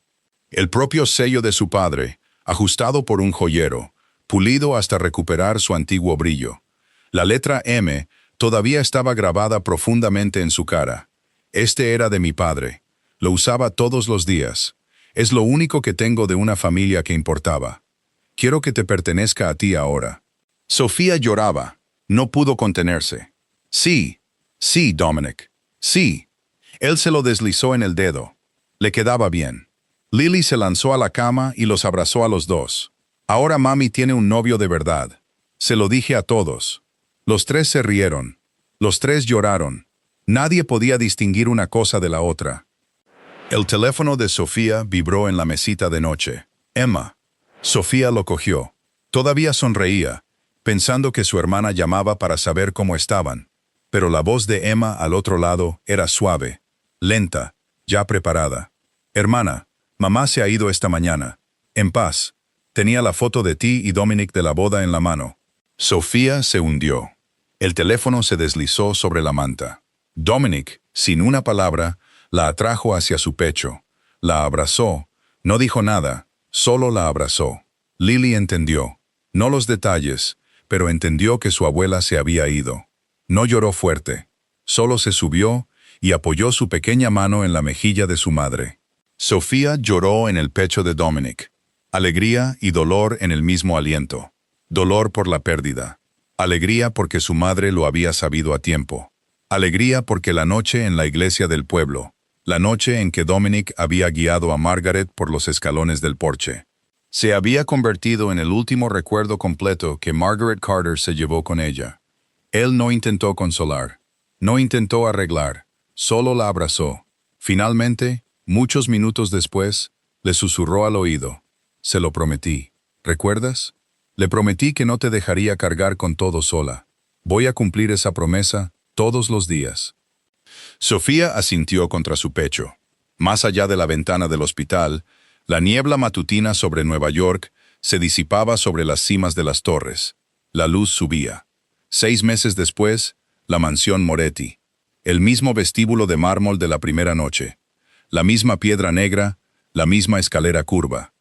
El propio sello de su padre, ajustado por un joyero, pulido hasta recuperar su antiguo brillo. La letra M todavía estaba grabada profundamente en su cara. Este era de mi padre. Lo usaba todos los días. Es lo único que tengo de una familia que importaba. Quiero que te pertenezca a ti ahora. Sofía lloraba. No pudo contenerse. Sí, sí, Dominic, sí. Él se lo deslizó en el dedo. Le quedaba bien. Lily se lanzó a la cama y los abrazó a los dos. Ahora mami tiene un novio de verdad. Se lo dije a todos. Los tres se rieron. Los tres lloraron. Nadie podía distinguir una cosa de la otra. El teléfono de Sofía vibró en la mesita de noche. Emma. Sofía lo cogió. Todavía sonreía, pensando que su hermana llamaba para saber cómo estaban. Pero la voz de Emma al otro lado era suave, lenta, ya preparada. Hermana, mamá se ha ido esta mañana. En paz. Tenía la foto de ti y Dominic de la boda en la mano. Sofía se hundió. El teléfono se deslizó sobre la manta. Dominic, sin una palabra, la atrajo hacia su pecho. La abrazó. No dijo nada, solo la abrazó. Lily entendió. No los detalles, pero entendió que su abuela se había ido. No lloró fuerte, solo se subió y apoyó su pequeña mano en la mejilla de su madre. Sofía lloró en el pecho de Dominic. Alegría y dolor en el mismo aliento. Dolor por la pérdida. Alegría porque su madre lo había sabido a tiempo. Alegría porque la noche en la iglesia del pueblo, la noche en que Dominic había guiado a Margaret por los escalones del porche, se había convertido en el último recuerdo completo que Margaret Carter se llevó con ella. Él no intentó consolar, no intentó arreglar, solo la abrazó. Finalmente, muchos minutos después, le susurró al oído. Se lo prometí. ¿Recuerdas? Le prometí que no te dejaría cargar con todo sola. Voy a cumplir esa promesa todos los días. Sofía asintió contra su pecho. Más allá de la ventana del hospital, la niebla matutina sobre Nueva York se disipaba sobre las cimas de las torres. La luz subía. 6 meses después, la mansión Moretti. El mismo vestíbulo de mármol de la primera noche. La misma piedra negra, la misma escalera curva.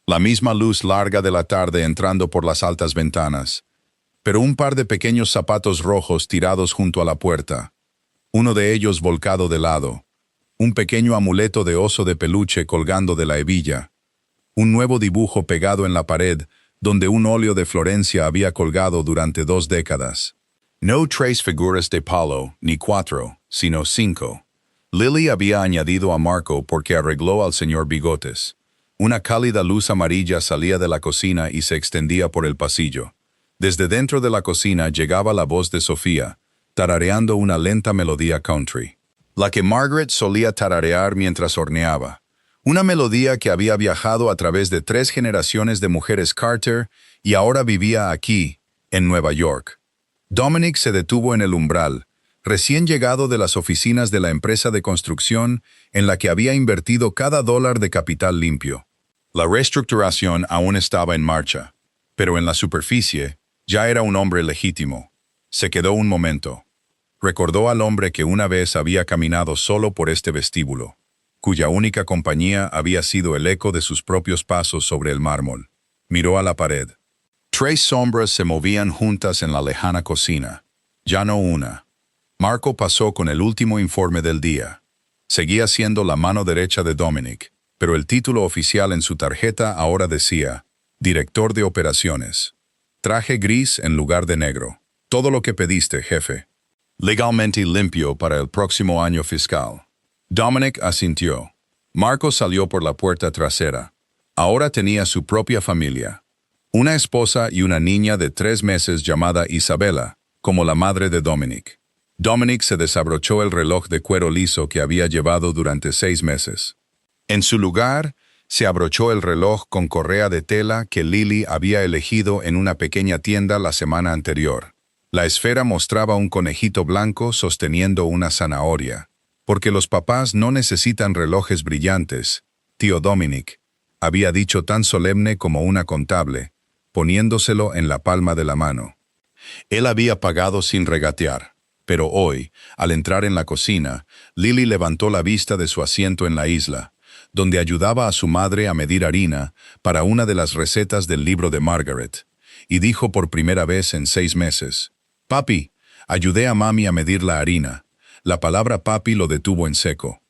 La misma luz larga de la tarde entrando por las altas ventanas. Pero un par de pequeños zapatos rojos tirados junto a la puerta. Uno de ellos volcado de lado. Un pequeño amuleto de oso de peluche colgando de la hebilla. Un nuevo dibujo pegado en la pared, donde un óleo de Florencia había colgado durante 2 décadas. No 3 figuras de palo, ni 4, sino 5. Lily había añadido a Marco porque arregló al señor Bigotes. Una cálida luz amarilla salía de la cocina y se extendía por el pasillo. Desde dentro de la cocina llegaba la voz de Sofía, tarareando una lenta melodía country. La que Margaret solía tararear mientras horneaba. Una melodía que había viajado a través de 3 generaciones de mujeres Carter y ahora vivía aquí, en Nueva York. Dominic se detuvo en el umbral, recién llegado de las oficinas de la empresa de construcción en la que había invertido cada dólar de capital limpio. La reestructuración aún estaba en marcha, pero en la superficie ya era un hombre legítimo. Se quedó un momento. Recordó al hombre que una vez había caminado solo por este vestíbulo, cuya única compañía había sido el eco de sus propios pasos sobre el mármol. Miró a la pared. 3 sombras se movían juntas en la lejana cocina, ya no una. Marco pasó con el último informe del día. Seguía siendo la mano derecha de Dominic, pero el título oficial en su tarjeta ahora decía, Director de Operaciones. Traje gris en lugar de negro. Todo lo que pediste, jefe. Legalmente limpio para el próximo año fiscal. Dominic asintió. Marco salió por la puerta trasera. Ahora tenía su propia familia. Una esposa y una niña de 3 meses llamada Isabela, como la madre de Dominic. Dominic se desabrochó el reloj de cuero liso que había llevado durante 6 meses. En su lugar, se abrochó el reloj con correa de tela que Lily había elegido en una pequeña tienda la semana anterior. La esfera mostraba un conejito blanco sosteniendo una zanahoria. Porque los papás no necesitan relojes brillantes, tío Dominic, había dicho tan solemne como una contable, poniéndoselo en la palma de la mano. Él había pagado sin regatear, pero hoy, al entrar en la cocina, Lily levantó la vista de su asiento en la isla, donde ayudaba a su madre a medir harina para una de las recetas del libro de Margaret, y dijo por primera vez en 6 meses, «Papi, ayudé a mami a medir la harina». La palabra papi lo detuvo en seco.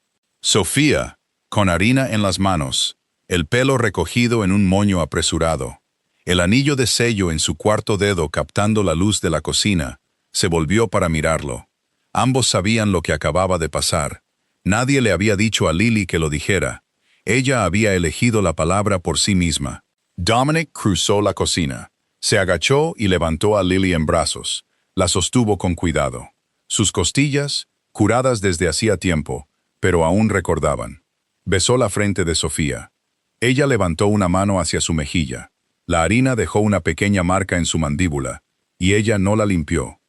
Sofía, con harina en las manos, el pelo recogido en un moño apresurado, el anillo de sello en su cuarto dedo captando la luz de la cocina, se volvió para mirarlo. Ambos sabían lo que acababa de pasar. Nadie le había dicho a Lily que lo dijera. Ella había elegido la palabra por sí misma. Dominic cruzó la cocina. Se agachó y levantó a Lily en brazos. La sostuvo con cuidado. Sus costillas, curadas desde hacía tiempo, pero aún recordaban. Besó la frente de Sofía. Ella levantó una mano hacia su mejilla. La harina dejó una pequeña marca en su mandíbula, y ella no la limpió.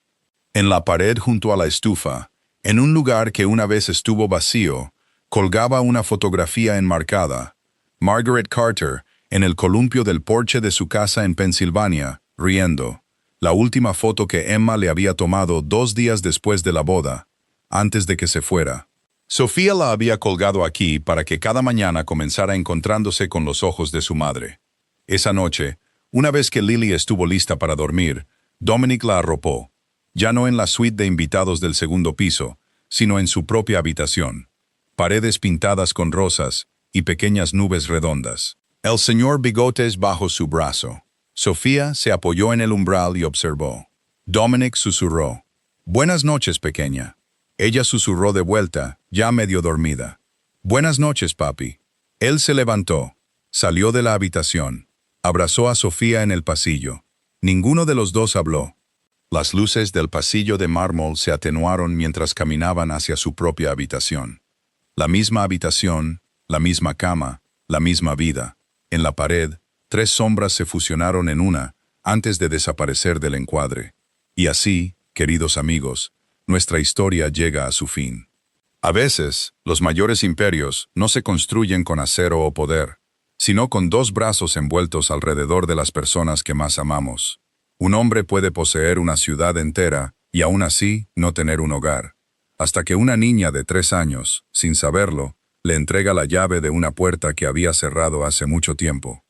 En la pared junto a la estufa, en un lugar que una vez estuvo vacío, colgaba una fotografía enmarcada. Margaret Carter, en el columpio del porche de su casa en Pensilvania, riendo. La última foto que Emma le había tomado 2 días después de la boda, antes de que se fuera. Sofía la había colgado aquí para que cada mañana comenzara encontrándose con los ojos de su madre. Esa noche, una vez que Lily estuvo lista para dormir, Dominic la arropó, ya no en la suite de invitados del 2º piso, sino en su propia habitación. Paredes pintadas con rosas y pequeñas nubes redondas. El señor Bigotes bajo su brazo. Sofía se apoyó en el umbral y observó. Dominic susurró. «Buenas noches, pequeña». Ella susurró de vuelta, ya medio dormida. «Buenas noches, papi». Él se levantó, salió de la habitación, abrazó a Sofía en el pasillo. Ninguno de los dos habló. Las luces del pasillo de mármol se atenuaron mientras caminaban hacia su propia habitación. La misma habitación, la misma cama, la misma vida. En la pared, 3 sombras se fusionaron en una antes de desaparecer del encuadre. Y así, queridos amigos, nuestra historia llega a su fin. A veces, los mayores imperios no se construyen con acero o poder, sino con 2 brazos envueltos alrededor de las personas que más amamos. Un hombre puede poseer una ciudad entera y aún así no tener un hogar, hasta que una niña de 3 años, sin saberlo, le entrega la llave de una puerta que había cerrado hace mucho tiempo.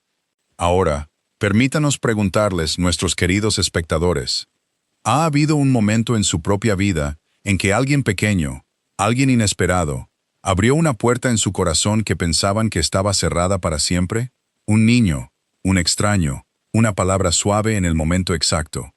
Ahora, permítanos preguntarles, nuestros queridos espectadores, ¿ha habido un momento en su propia vida en que alguien pequeño, alguien inesperado, abrió una puerta en su corazón que pensaban que estaba cerrada para siempre? Un niño, un extraño, una palabra suave en el momento exacto.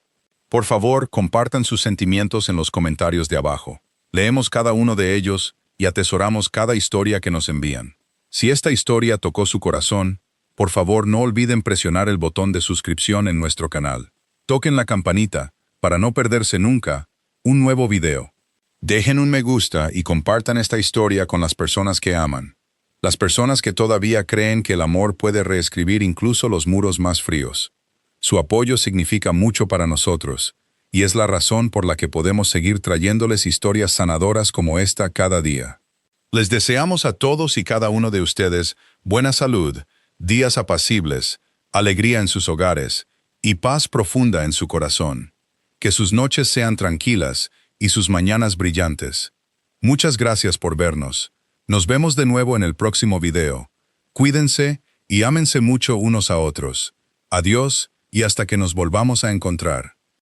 Por favor, compartan sus sentimientos en los comentarios de abajo. Leemos cada uno de ellos y atesoramos cada historia que nos envían. Si esta historia tocó su corazón, por favor no olviden presionar el botón de suscripción en nuestro canal. Toquen la campanita para no perderse nunca un nuevo video. Dejen un me gusta y compartan esta historia con las personas que aman. Las personas que todavía creen que el amor puede reescribir incluso los muros más fríos. Su apoyo significa mucho para nosotros, y es la razón por la que podemos seguir trayéndoles historias sanadoras como esta cada día. Les deseamos a todos y cada uno de ustedes buena salud, días apacibles, alegría en sus hogares y paz profunda en su corazón. Que sus noches sean tranquilas y sus mañanas brillantes. Muchas gracias por vernos. Nos vemos de nuevo en el próximo video. Cuídense y ámense mucho unos a otros. Adiós y hasta que nos volvamos a encontrar.